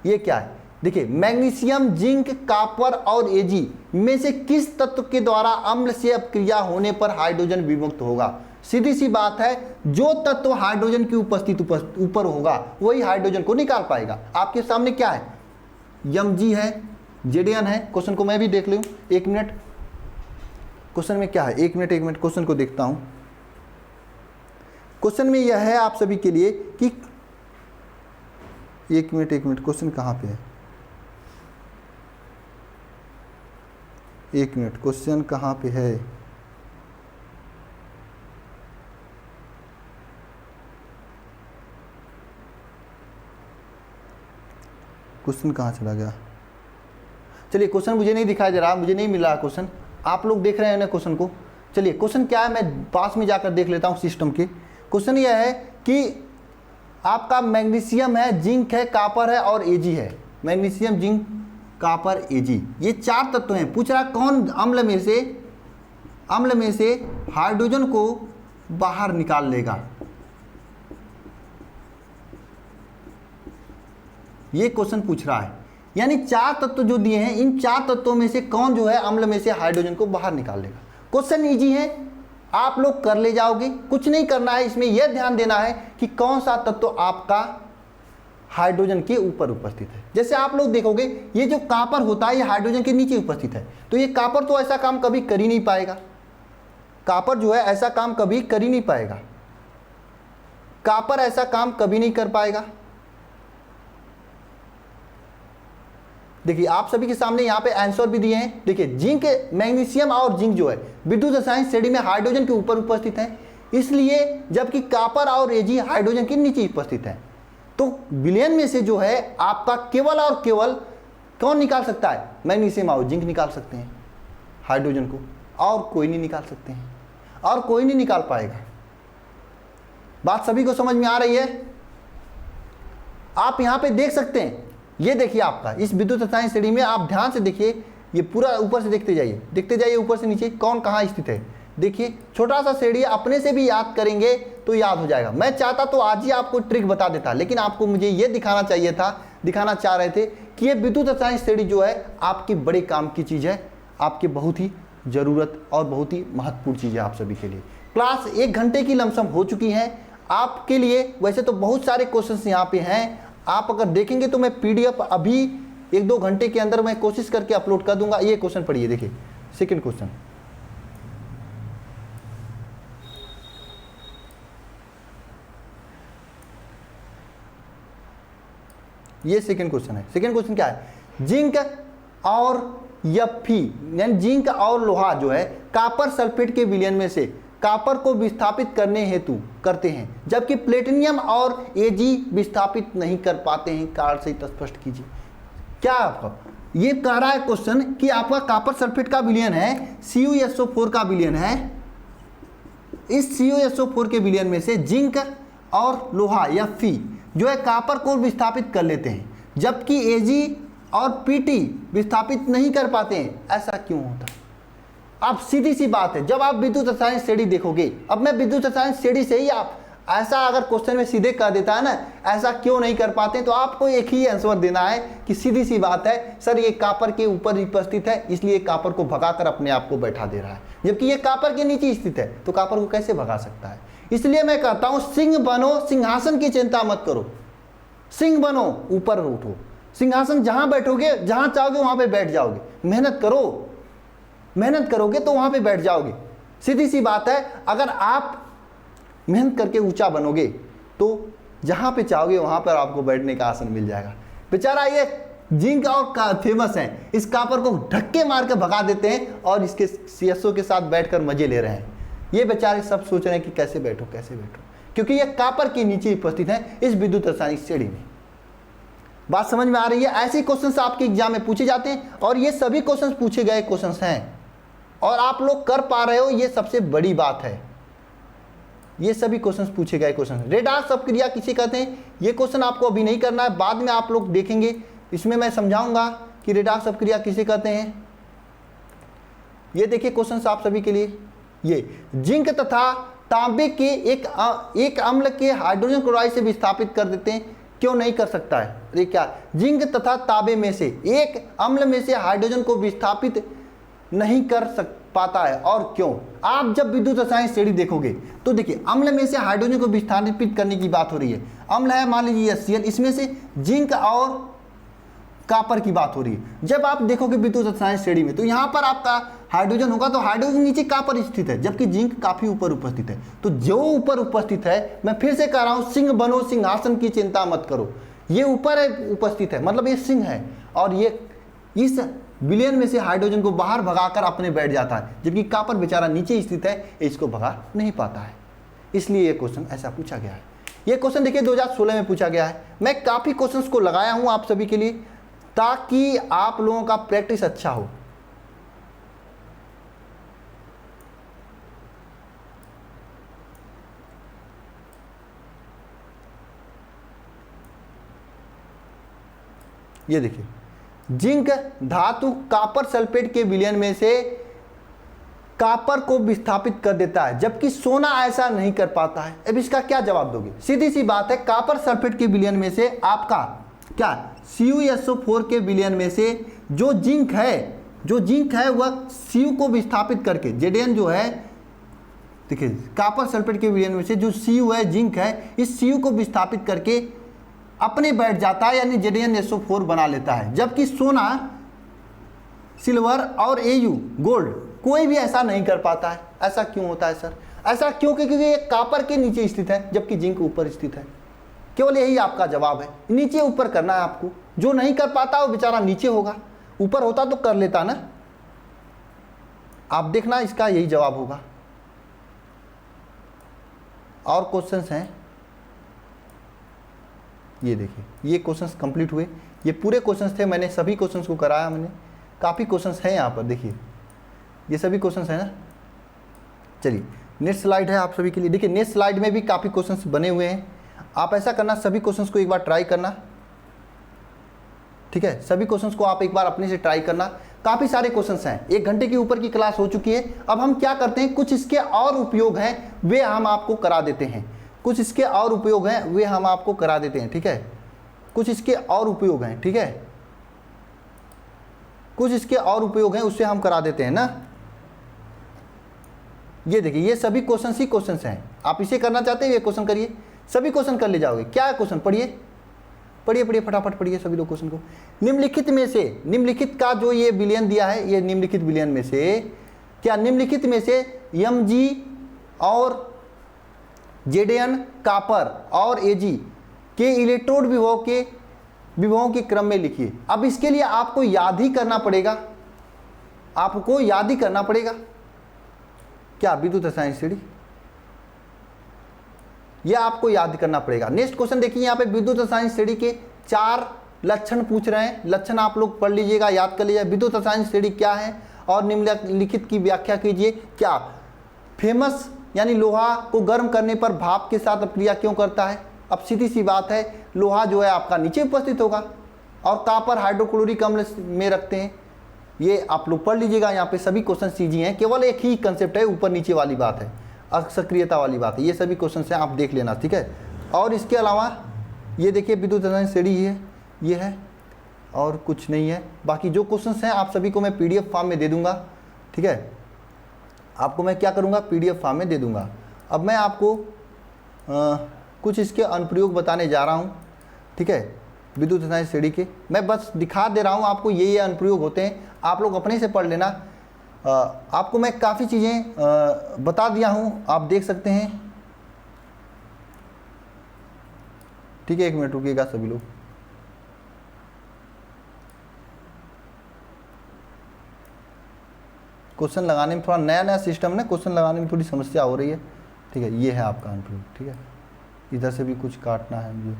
Speaker 1: ये क्या है, देखिए, मैग्नीशियम, जिंक, कापर और एजी में से किस तत्व के द्वारा अम्ल से अपक्रिया होने पर हाइड्रोजन विमुक्त होगा? सीधी सी बात है, जो तत्व हाइड्रोजन की उपस्थिति ऊपर होगा वही हाइड्रोजन को निकाल पाएगा। आपके सामने क्या है, Mg है, Zn है। क्वेश्चन को मैं भी देख लूं, एक मिनट। क्वेश्चन में क्या है, एक मिनट क्वेश्चन को देखता हूं। क्वेश्चन में यह है आप सभी के लिए कि एक मिनट क्वेश्चन कहां पे है, एक मिनट, क्वेश्चन कहां पे है? क्वेश्चन कहाँ चला गया? चलिए, क्वेश्चन मुझे नहीं दिखाई दे रहा, मुझे नहीं मिल रहा क्वेश्चन। आप लोग देख रहे हैं ना क्वेश्चन को? चलिए, क्वेश्चन क्या है मैं पास में जाकर देख लेता हूँ सिस्टम के। क्वेश्चन यह है कि आपका मैग्नीशियम है, जिंक है, कापर है और एजी है। मैग्नीशियम, जिंक, कापर, एजी, ये 4 तत्व हैं। पूछ रहा कौन अम्ल में से हाइड्रोजन को बाहर निकाल लेगा। ये क्वेश्चन पूछ रहा है, यानी 4 तत्व जो दिए हैं, इन 4 तत्वों में से कौन जो है अम्ल में से हाइड्रोजन को बाहर निकाल लेगा। क्वेश्चन इजी है, आप लोग कर ले जाओगे, कुछ नहीं करना है। इसमें यह ध्यान देना है कि कौन सा तत्व आपका हाइड्रोजन के ऊपर उपस्थित है। जैसे आप लोग देखोगे, ये जो कापर होता है ये हाइड्रोजन के नीचे उपस्थित है, तो ये कापर तो ऐसा काम कभी कर ही नहीं पाएगा। कापर जो है ऐसा काम कभी कर ही नहीं पाएगा, कापर ऐसा काम कभी नहीं कर पाएगा। देखिए, आप सभी के सामने यहाँ पे आंसर भी दिए हैं। देखिए, जिंक, मैग्नीशियम और जिंक जो है विद्युत रासायनिक श्रेणी में हाइड्रोजन के ऊपर उपस्थित है, इसलिए, जबकि कापर और एजी हाइड्रोजन के नीचे उपस्थित है। तो विलयन में से जो है आपका केवल और केवल कौन निकाल सकता है? मैग्नीशियम और जिंक निकाल सकते हैं हाइड्रोजन को, और कोई नहीं निकाल सकते हैं, और कोई नहीं निकाल पाएगा। बात सभी को समझ में आ रही है? आप यहां पे देख सकते हैं, ये देखिए आपका इस विद्युत रसायन श्रेणी में आप ध्यान से देखिए, ये पूरा ऊपर से देखते जाइए ऊपर से नीचे कौन कहाँ स्थित है। देखिए छोटा सा श्रेणी, अपने से भी याद करेंगे तो याद हो जाएगा। मैं चाहता तो आज ही आपको ट्रिक बता देता, लेकिन आपको मुझे ये दिखाना चाह रहे थे कि ये विद्युत रसायन श्रेणी जो है आपकी बड़े काम की चीज़ है, आपकी बहुत ही ज़रूरत और बहुत ही महत्वपूर्ण चीज़ है आप सभी के लिए। क्लास 1 घंटे की लमसम हो चुकी है आपके लिए। वैसे तो बहुत सारे क्वेश्चंस यहाँ पे हैं, आप अगर देखेंगे तो मैं PDF अभी 1-2 घंटे के अंदर मैं कोशिश करके अपलोड कर दूंगा। ये क्वेश्चन पढ़िए, देखिए सेकंड क्वेश्चन, ये सेकंड क्वेश्चन है। सेकंड क्वेश्चन क्या है? जिंक और Fe यानी जिंक और लोहा जो है कॉपर सल्फेट के विलयन में से कॉपर को विस्थापित करने हेतु करते हैं, जबकि प्लेटिनियम और Ag विस्थापित नहीं कर पाते हैं। कारण से स्पष्ट कीजिए। क्या आपका ये कह रहा है क्वेश्चन कि आपका कॉपर सल्फेट का विलयन है, CuSO4 का विलयन है। इस CuSO4 के विलयन में से जिंक और लोहा या Fe जो है कॉपर को विस्थापित कर लेते हैं, जबकि Ag और Pt विस्थापित नहीं कर पाते हैं। ऐसा क्यों होता है? अब सीधी सी बात है, जब आप विद्युत रसायन श्रेणी देखोगे, अब मैं विद्युत रसायन श्रेणी से ही आप ऐसा अगर क्वेश्चन में सीधे कह देता है ना, ऐसा क्यों नहीं कर पाते, तो आपको एक ही आंसर देना है कि सीधी सी बात है सर, ये कॉपर के ऊपर उपस्थित है, इसलिए कॉपर को भगाकर अपने आप को बैठा दे रहा है, जबकि ये कॉपर के नीचे स्थित है, तो कॉपर को कैसे भगा सकता है? इसलिए मैं कहता हूं सिंह बनो, सिंहासन की चिंता मत करो। सिंह बनो, ऊपर उठो, सिंहासन जहां बैठोगे, जहां चाहोगे वहां पे बैठ जाओगे। मेहनत करो, मेहनत करोगे तो वहां पे बैठ जाओगे। सीधी सी बात है, अगर आप मेहनत करके ऊंचा बनोगे तो जहां पे चाहोगे वहां पर आपको बैठने का आसन मिल जाएगा। बेचारा ये जिंक और फेमस है, इस कॉपर को धक्के मार के भगा देते हैं और इसके CSO के साथ बैठकर मजे ले रहे हैं। ये बेचारे सब सोच रहे हैं कि कैसे बैठो कैसे बैठो, क्योंकि ये कॉपर के नीचे उपस्थित है इस विद्युत रासायनिक श्रेणी में। बात समझ में आ रही है? ऐसे क्वेश्चंस आपके एग्जाम में पूछे जाते हैं और ये सभी क्वेश्चंस पूछे गए क्वेश्चंस हैं और आप लोग कर पा रहे हो, ये सबसे बड़ी बात है। ये सभी क्वेश्चंस पूछे गए क्वेश्चन। रेडाक्स अपक्रिया किसे कहते हैं, ये क्वेश्चन आपको अभी नहीं करना है, बाद में आप लोग देखेंगे, इसमें मैं समझाऊंगा कि रेडाक्स अपक्रिया किसे कहते हैं। ये देखिए क्वेश्चन आप सभी के लिए, ये जिंक तथा तांबे के एक अम्ल के हाइड्रोजन क्लोराइड से विस्थापित कर देते हैं, क्यों नहीं कर सकता है? अरे क्या, जिंक तथा तांबे में से एक अम्ल में से हाइड्रोजन को विस्थापित नहीं कर पाता है, और क्यों? आप जब विद्युत रसायन श्रेणी देखोगे तो देखिए, अम्ल में से हाइड्रोजन को विस्थापित करने की बात हो रही है। अम्ल है मान लीजिए HCl, इसमें से जिंक और कॉपर की बात हो रही है। जब आप देखोगे विद्युत रसायन श्रेणी में तो यहाँ पर आपका हाइड्रोजन होगा, तो हाइड्रोजन नीचे कॉपर स्थित है, जबकि जिंक काफी ऊपर उपस्थित है। तो जो ऊपर उपस्थित है, मैं फिर से कह रहा हूं, सिंह बनो, सिंहासन की चिंता मत करो। ये ऊपर उपस्थित है, मतलब ये सिंह है, और ये इस विलयन में से हाइड्रोजन को बाहर भगाकर अपने बैठ जाता है, जबकि कॉपर बेचारा नीचे स्थित है, इसको भगा नहीं पाता है। इसलिए ये क्वेश्चन ऐसा पूछा गया है। ये क्वेश्चन देखिए 2016 में पूछा गया है। मैं काफी क्वेश्चंस को लगाया हूं आप सभी के लिए, ताकि आप लोगों का प्रैक्टिस अच्छा हो। ये देखिए, जिंक धातु कॉपर सल्फेट के विलयन में से कॉपर को विस्थापित कर देता है, जबकि सोना ऐसा नहीं कर पाता है। अब इसका क्या जवाब दोगे? सीधी सी बात है, कॉपर सल्फेट के विलयन में से आपका क्या, CuSO4 के विलयन में से जो जिंक है वह Cu को विस्थापित करके, Zn जो है, देखिए कॉपर सल्फेट के विलयन में से जो Cu है, जिंक है, इस Cu को विस्थापित करके अपने बैठ जाता है, यानी ZnSO4 बना लेता है। जबकि सोना, सिल्वर और Au गोल्ड कोई भी ऐसा नहीं कर पाता है। ऐसा क्यों होता है सर? ऐसा क्यों? क्योंकि ये कॉपर के नीचे स्थित है, जबकि जिंक ऊपर स्थित है। केवल यही आपका जवाब है, नीचे ऊपर करना है आपको। जो नहीं कर पाता वो बेचारा नीचे होगा, ऊपर होता तो कर लेता ना। आप देखना, इसका यही जवाब होगा। और क्वेश्चंस हैं, ये देखिए ये क्वेश्चंस कंप्लीट हुए, ये पूरे क्वेश्चंस थे, मैंने सभी क्वेश्चंस को कराया, मैंने काफ़ी क्वेश्चंस हैं यहाँ पर, देखिए ये सभी क्वेश्चंस हैं ना। चलिए नेक्स्ट स्लाइड है आप सभी के लिए। देखिए नेक्स्ट स्लाइड में भी काफ़ी क्वेश्चंस बने हुए हैं, आप ऐसा करना सभी क्वेश्चंस को एक बार ट्राई करना, ठीक है, सभी क्वेश्चंस को आप एक बार अपने से ट्राई करना। काफ़ी सारे क्वेश्चंस हैं, 1 घंटे के ऊपर की क्लास हो चुकी है। अब हम क्या करते हैं, कुछ इसके और उपयोग हैं वे हम आपको करा देते हैं, कुछ इसके और उपयोग हैं वे हम आपको करा देते हैं, ठीक है, कुछ इसके और उपयोग हैं, ठीक है, कुछ इसके और उपयोग हैं उससे हम करा देते हैं ना। ये देखिए ये सभी क्वेश्चन ही क्वेश्चन हैं, आप इसे करना चाहते हैं ये क्वेश्चन करिए, सभी क्वेश्चन कर ले जाओगे। क्या है क्वेश्चन, पढ़िए पढ़िए पढ़िए फटाफट पढ़िए सभी लोग क्वेश्चन को। निम्नलिखित में से, निम्नलिखित का जो ये बिलियन दिया है, ये निम्नलिखित बिलियन में से क्या निम्नलिखित में से mg और Zn कॉपर और Ag के इलेक्ट्रोड विभवों के क्रम में लिखिए। अब इसके लिए आपको याद ही करना पड़ेगा, आपको याद ही करना पड़ेगा क्या, विद्युत रसायन श्रेणी, यह आपको याद करना पड़ेगा। नेक्स्ट क्वेश्चन देखिए, यहाँ पे विद्युत रसायन श्रेणी के 4 लक्षण पूछ रहे हैं, लक्षण आप लोग पढ़ लीजिएगा, याद कर लीजिएगा। विद्युत रसायन श्रेणी क्या है और निम्नलिखित की व्याख्या कीजिए। क्या फेमस यानी लोहा को गर्म करने पर भाप के साथ क्रिया क्यों करता है। अब सीधी सी बात है, लोहा जो है आपका नीचे उपस्थित होगा और कॉपर हाइड्रोक्लोरिक अम्ल में रखते हैं, ये आप लोग पढ़ लीजिएगा। यहाँ पे सभी क्वेश्चन सीजी हैं, केवल एक ही कंसेप्ट है, ऊपर नीचे वाली बात है, असक्रियता वाली बात है, ये सभी क्वेश्चन हैं, आप देख लेना, ठीक है। और इसके अलावा ये देखिए विद्युत रसायन श्रेणी है, ये है और कुछ नहीं है। बाकी जो क्वेश्चंस हैं आप सभी को मैं पीडीएफ फॉर्म में दे दूंगा, ठीक है, आपको मैं क्या करूंगा, पीडीएफ फॉर्म में दे दूंगा। अब मैं आपको कुछ इसके अनुप्रयोग बताने जा रहा हूं, ठीक है, विद्युत रसायन श्रेणी के। मैं बस दिखा दे रहा हूं आपको, ये अनुप्रयोग होते हैं, आप लोग अपने से पढ़ लेना। आपको मैं काफ़ी चीज़ें बता दिया हूं, आप देख सकते हैं, ठीक है। 1 मिनट रुकिएगा सभी लोग। क्वेश्चन लगाने में थोड़ा नया सिस्टम है, क्वेश्चन लगाने में थोड़ी समस्या हो रही है, ठीक है। ये है आपका अनुप्रयोग, ठीक है, इधर से भी कुछ काटना है मुझे,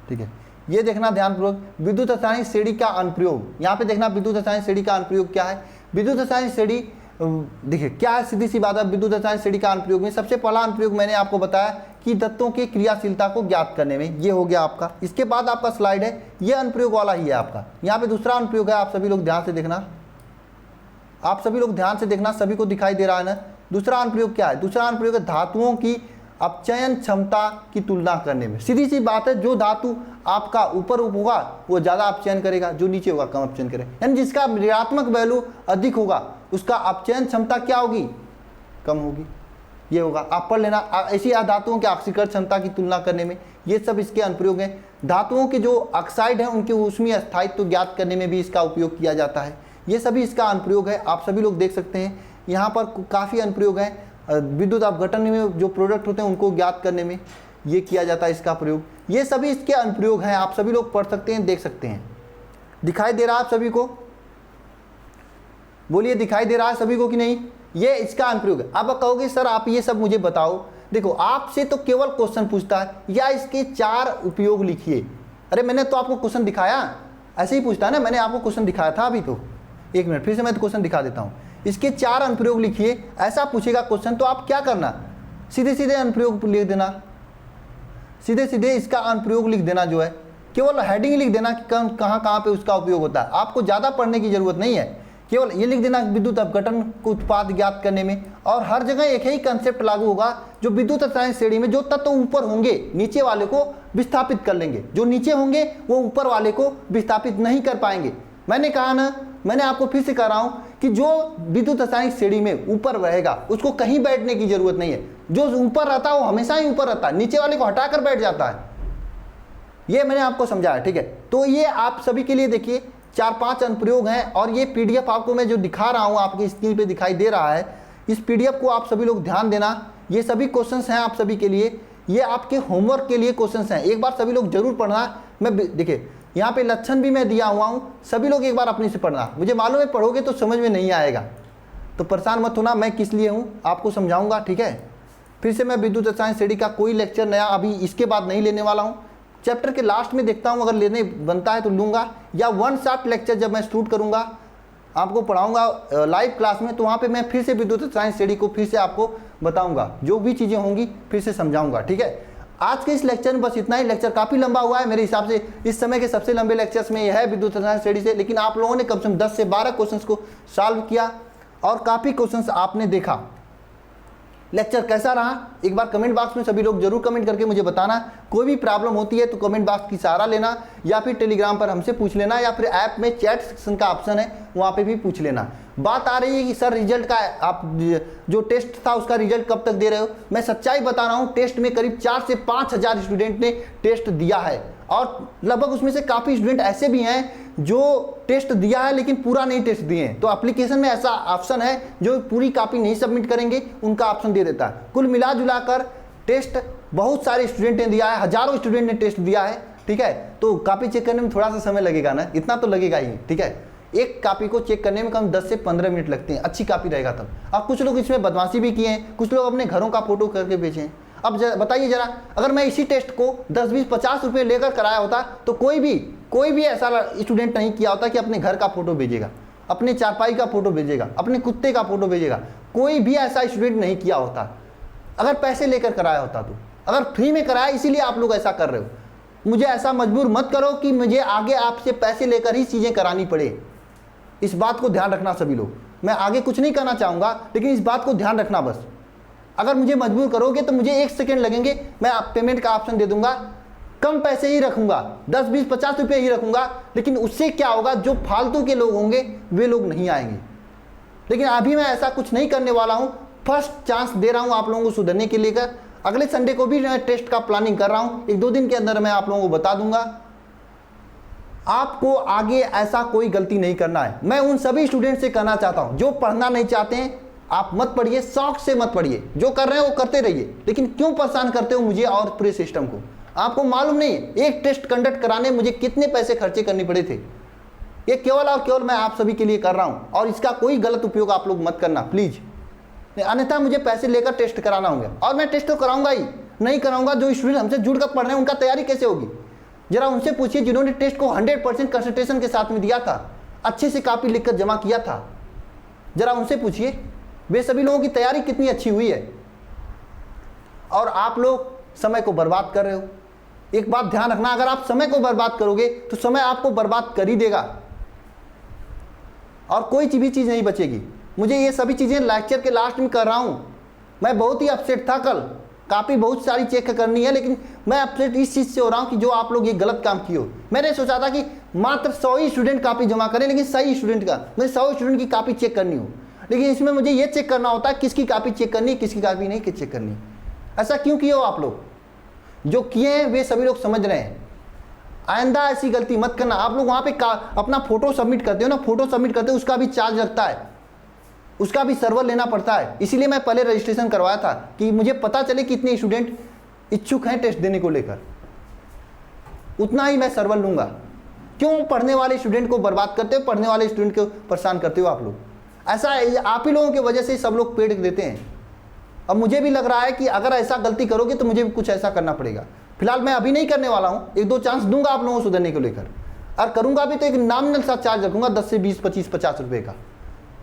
Speaker 1: ठीक है। ये देखना ध्यानपूर्वक, विद्युत रसायन श्रेणी का अनुप्रयोग, यहाँ पे देखना विद्युत रसायन श्रेणी का अनुप्रयोग क्या है। विद्युत रसायन श्रेणी देखिए क्या है, सीधी सी बात है, विद्युत रसायन श्रेणी का अनुप्रयोग में सबसे पहला अनुप्रयोग मैंने आपको बताया कि तत्वों की क्रियाशीलता को ज्ञात करने में, ये हो गया आपका। इसके बाद आपका स्लाइड है, ये अनुप्रयोग वाला ही है आपका। यहाँ पे दूसरा अनुप्रयोग है, आप सभी लोग ध्यान से देखना, आप सभी लोग ध्यान से देखना, सभी को दिखाई दे रहा है ना। दूसरा अनुप्रयोग क्या है, दूसरा अनुप्रयोग है धातुओं की अपचयन क्षमता की तुलना करने में। सीधी सी बात है, जो धातु आपका ऊपर होगा वो ज़्यादा अपचयन करेगा, जो नीचे होगा कम अपचयन करेगा, यानी जिसका ऋणात्मक वैल्यू अधिक होगा उसका अपचयन क्षमता क्या होगी, कम होगी, ये होगा। आप पढ़ लेना, ऐसी धातुओं के ऑक्सीकरण क्षमता की तुलना करने में, ये सब इसके अनुप्रयोग हैं। धातुओं के जो ऑक्साइड है उनके ऊष्मीय स्थायित्व ज्ञात करने में भी इसका उपयोग किया जाता है, ये सभी इसका अनुप्रयोग है, आप सभी लोग देख सकते हैं। यहाँ पर काफ़ी अनुप्रयोग हैं, विद्युत अपघटन में जो प्रोडक्ट होते हैं उनको ज्ञात करने में ये किया जाता है इसका प्रयोग, ये सभी इसके अनुप्रयोग हैं, आप सभी लोग पढ़ सकते हैं, देख सकते हैं। दिखाई दे रहा है आप सभी को, बोलिए दिखाई दे रहा है सभी को कि नहीं, ये इसका अनुप्रयोग है। अब कहोगे सर आप ये सब मुझे बताओ, देखो आपसे तो केवल क्वेश्चन पूछता है या इसके 4 उपयोग लिखिए। अरे मैंने तो आपको क्वेश्चन दिखाया, ऐसे ही पूछता है ना, मैंने आपको क्वेश्चन दिखाया था अभी तो। 1 मिनट फिर से मैं क्वेश्चन दिखा देता हूँ, इसके 4 अनुप्रयोग लिखिए, ऐसा पूछेगा क्वेश्चन तो आप क्या करना, सीधे सीधे अनुप्रयोग लिख देना, सीधे सीधे इसका अनुप्रयोग लिख देना, जो है केवल हेडिंग लिख देना कि कहाँ कहाँ पे उसका उपयोग होता है। आपको ज़्यादा पढ़ने की जरूरत नहीं है, केवल ये लिख देना विद्युत अपघटन को उत्पाद ज्ञात करने में, और हर जगह एक ही कंसेप्ट लागू होगा, जो विद्युत रसायन श्रेणी में जो तत्व ऊपर होंगे नीचे वाले को विस्थापित कर लेंगे, जो नीचे होंगे वो ऊपर वाले को विस्थापित नहीं कर पाएंगे। मैंने कहा ना, मैंने आपको फिर से कह रहा हूं कि जो विद्युत रासायनिक श्रेणी में ऊपर रहेगा उसको कहीं बैठने की जरूरत नहीं है, जो ऊपर रहता है वो हमेशा ही ऊपर रहता है, नीचे वाले को हटाकर बैठ जाता है, ये मैंने आपको समझाया, ठीक है। तो ये आप सभी के लिए देखिए 4-5 अनुप्रयोग हैं, और ये पीडीएफ आपको मैं जो दिखा रहा हूं आपकी स्क्रीन पे दिखाई दे रहा है, इस पीडीएफ को आप सभी लोग ध्यान देना, ये सभी क्वेश्चंस हैं आप सभी के लिए, ये आपके होमवर्क के लिए क्वेश्चंस हैं, एक बार सभी लोग जरूर पढ़ना। मैं देखिए यहाँ पे लक्षण भी मैं दिया हुआ हूँ, सभी लोग एक बार अपने से पढ़ना, मुझे मालूम है पढ़ोगे तो समझ में नहीं आएगा, तो परेशान मत होना, मैं किस लिए हूँ आपको समझाऊंगा, ठीक है। फिर से मैं विद्युत रसायन श्रेणी का कोई लेक्चर नया अभी इसके बाद नहीं लेने वाला हूँ। चैप्टर के लास्ट में देखता हूँ, अगर लेने बनता है तो लूँगा, या वन शॉट लेक्चर जब मैं शूट करूँगा आपको पढ़ाऊँगा लाइव क्लास में, तो वहाँ पे मैं फिर से विद्युत रसायन श्रेणी को फिर से आपको बताऊँगा, जो भी चीज़ें होंगी फिर से समझाऊँगा, ठीक है। आज के इस लेक्चर में बस इतना ही। लेक्चर काफ़ी लंबा हुआ है मेरे हिसाब से, इस समय के सबसे लंबे लेक्चर्स में यह है विद्युत रसायन श्रेणी से, लेकिन आप लोगों ने कम से कम 10 से 12 क्वेश्चंस को सॉल्व किया और काफ़ी क्वेश्चंस आपने देखा। लेक्चर कैसा रहा एक बार कमेंट बॉक्स में सभी लोग जरूर कमेंट करके मुझे बताना। कोई भी प्रॉब्लम होती है तो कमेंट बॉक्स की सहारा लेना, या फिर टेलीग्राम पर हमसे पूछ लेना, या फिर ऐप में चैट सेक्शन का ऑप्शन है वहाँ पे भी पूछ लेना। बात आ रही है कि सर रिजल्ट का आप जो टेस्ट था उसका रिजल्ट कब तक दे रहे हो। मैं सच्चाई बता रहा हूँ, टेस्ट में करीब 4 से 5 हज़ार स्टूडेंट ने टेस्ट दिया है, और लगभग उसमें से काफ़ी स्टूडेंट ऐसे भी हैं जो टेस्ट दिया है लेकिन पूरा नहीं टेस्ट दिए हैं। तो एप्लीकेशन में ऐसा ऑप्शन है जो पूरी कॉपी नहीं सबमिट करेंगे उनका ऑप्शन दे देता है। कुल मिला जुला कर टेस्ट बहुत सारे स्टूडेंट ने दिया है, हजारों स्टूडेंट ने टेस्ट दिया है, ठीक है। तो कॉपी चेक करने में थोड़ा सा समय लगेगा ना, इतना तो लगेगा ही, ठीक है। एक कॉपी को चेक करने में कम 10 से 15 मिनट लगते हैं, अच्छी कॉपी रहेगा तब। अब कुछ लोग इसमें बदमाशी भी किए हैं, कुछ लोग अपने घरों का फोटो करके बेचे हैं। अब बताइए जरा, अगर मैं इसी टेस्ट को 10, 20, 50 रुपये लेकर कराया होता तो कोई भी ऐसा स्टूडेंट नहीं किया होता कि अपने घर का फोटो भेजेगा, अपने चारपाई का फोटो भेजेगा, अपने कुत्ते का फोटो भेजेगा। कोई भी ऐसा स्टूडेंट नहीं किया होता अगर पैसे लेकर कराया होता तो। अगर फ्री में कराया इसीलिए आप लोग ऐसा कर रहे हो। मुझे ऐसा मजबूर मत करो कि मुझे आगे आपसे पैसे लेकर ही चीज़ें करानी पड़े। इस बात को ध्यान रखना सभी लोग। मैं आगे कुछ नहीं करना चाहूँगा, लेकिन इस बात को ध्यान रखना बस। अगर मुझे मजबूर करोगे तो मुझे 1 सेकेंड लगेंगे, मैं पेमेंट का ऑप्शन दे दूंगा, कम पैसे ही रखूंगा, 10, 20, 50 रुपये ही रखूंगा। लेकिन उससे क्या होगा, जो फालतू के लोग होंगे वे लोग नहीं आएंगे। लेकिन अभी मैं ऐसा कुछ नहीं करने वाला हूं, फर्स्ट चांस दे रहा हूं आप लोगों को सुधरने के लिए। अगले संडे को भी मैं टेस्ट का प्लानिंग कर रहा हूं, 1-2 दिन के अंदर मैं आप लोगों को बता दूंगा। आपको आगे ऐसा कोई गलती नहीं करना है। मैं उन सभी स्टूडेंट से कहना चाहता हूं जो पढ़ना नहीं चाहते हैं, आप मत पढ़िए, शौक से मत पढ़िए, जो कर रहे हैं वो करते रहिए, लेकिन क्यों परेशान करते हो मुझे और पूरे सिस्टम को। आपको मालूम नहीं है एक टेस्ट कंडक्ट कराने मुझे कितने पैसे खर्चे करने पड़े थे। ये केवल और केवल मैं आप सभी के लिए कर रहा हूं, और इसका कोई गलत उपयोग आप लोग मत करना प्लीज, अन्यथा मुझे पैसे लेकर टेस्ट कराना होगा। और मैं टेस्ट तो कराऊंगा ही, नहीं कराऊंगा। जो स्टूडेंट हमसे जुड़कर पढ़ रहे हैं उनका तैयारी कैसे होगी, जरा उनसे पूछिए जिन्होंने टेस्ट को 100% कंसंट्रेशन के साथ में दिया था, अच्छे से कॉपी लिखकर जमा किया था, जरा उनसे पूछिए वे सभी लोगों की तैयारी कितनी अच्छी हुई है। और आप लोग समय को बर्बाद कर रहे हो। एक बात ध्यान रखना, अगर आप समय को बर्बाद करोगे तो समय आपको बर्बाद कर ही देगा, और कोई भी चीज़ नहीं बचेगी। मुझे ये सभी चीज़ें लेक्चर के लास्ट में कर रहा हूँ। मैं बहुत ही अपसेट था कल, कॉपी बहुत सारी चेक करनी है, लेकिन मैं अपसेट इस चीज़ से हो रहा हूँ कि जो आप लोग ये गलत काम किए हो। मैंने सोचा था कि मात्र 100 ही स्टूडेंट कॉपी जमा करें, लेकिन सही स्टूडेंट का, मुझे 100 स्टूडेंट की कॉपी चेक करनी हो, लेकिन इसमें मुझे ये चेक करना होता है किसकी कॉपी चेक करनी है, किसकी कॉपी नहीं चेक करनी। ऐसा क्यों किए हो आप लोग? जो किए हैं वे सभी लोग समझ रहे हैं। आइंदा ऐसी गलती मत करना। आप लोग वहाँ पे अपना फोटो सबमिट करते हो ना, फोटो सबमिट करते हो उसका भी चार्ज लगता है, उसका भी सर्वर लेना पड़ता है। इसीलिए मैं पहले रजिस्ट्रेशन करवाया था कि मुझे पता चले कि इतने स्टूडेंट इच्छुक हैं टेस्ट देने को लेकर, उतना ही मैं सर्वर लूँगा। क्यों पढ़ने वाले स्टूडेंट को बर्बाद करते हो, पढ़ने वाले स्टूडेंट को परेशान करते हो आप लोग? ऐसा आप ही लोगों की वजह से सब लोग पेड़ देते हैं। अब मुझे भी लग रहा है कि अगर ऐसा गलती करोगे तो मुझे भी कुछ ऐसा करना पड़ेगा। फिलहाल मैं अभी नहीं करने वाला हूँ, 1-2 चांस दूंगा आप लोगों को सुधरने को लेकर, और करूँगा भी तो एक नॉमिनल सा चार्ज रखूँगा 10 से 20, 25, 50 रुपये का,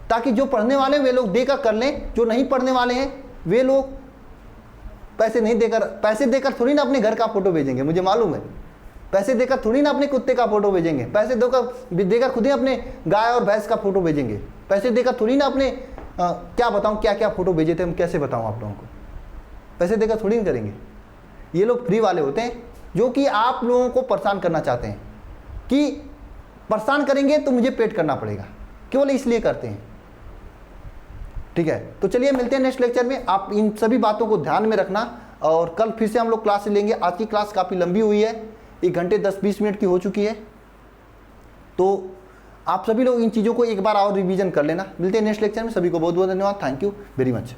Speaker 1: ताकि जो पढ़ने वाले वे लोग देकर कर लें, जो नहीं पढ़ने वाले हैं वे लोग पैसे देकर थोड़ी ना अपने घर का फोटो भेजेंगे। मुझे मालूम है, पैसे देकर थोड़ी ना अपने कुत्ते का फोटो भेजेंगे, पैसे देकर खुद ही अपने गाय और भैंस का फोटो भेजेंगे, पैसे देकर थोड़ी ना अपने क्या बताऊं क्या क्या फोटो भेजे थे हम, कैसे बताऊं आप लोगों को, पैसे देकर थोड़ी ना करेंगे। ये लोग फ्री वाले होते हैं जो कि आप लोगों को परेशान करना चाहते हैं, कि परेशान करेंगे तो मुझे पेड करना पड़ेगा, केवल इसलिए करते हैं। ठीक है, तो चलिए मिलते हैं नेक्स्ट लेक्चर में। आप इन सभी बातों को ध्यान में रखना, और कल फिर से हम लोग क्लास लेंगे। आज की क्लास काफ़ी लंबी हुई है, 1 घंटे 10-20 मिनट की हो चुकी है, तो आप सभी लोग इन चीज़ों को एक बार और रिवीजन कर लेना। मिलते हैं नेक्स्ट लेक्चर में। सभी को बहुत बहुत धन्यवाद। Thank you very much.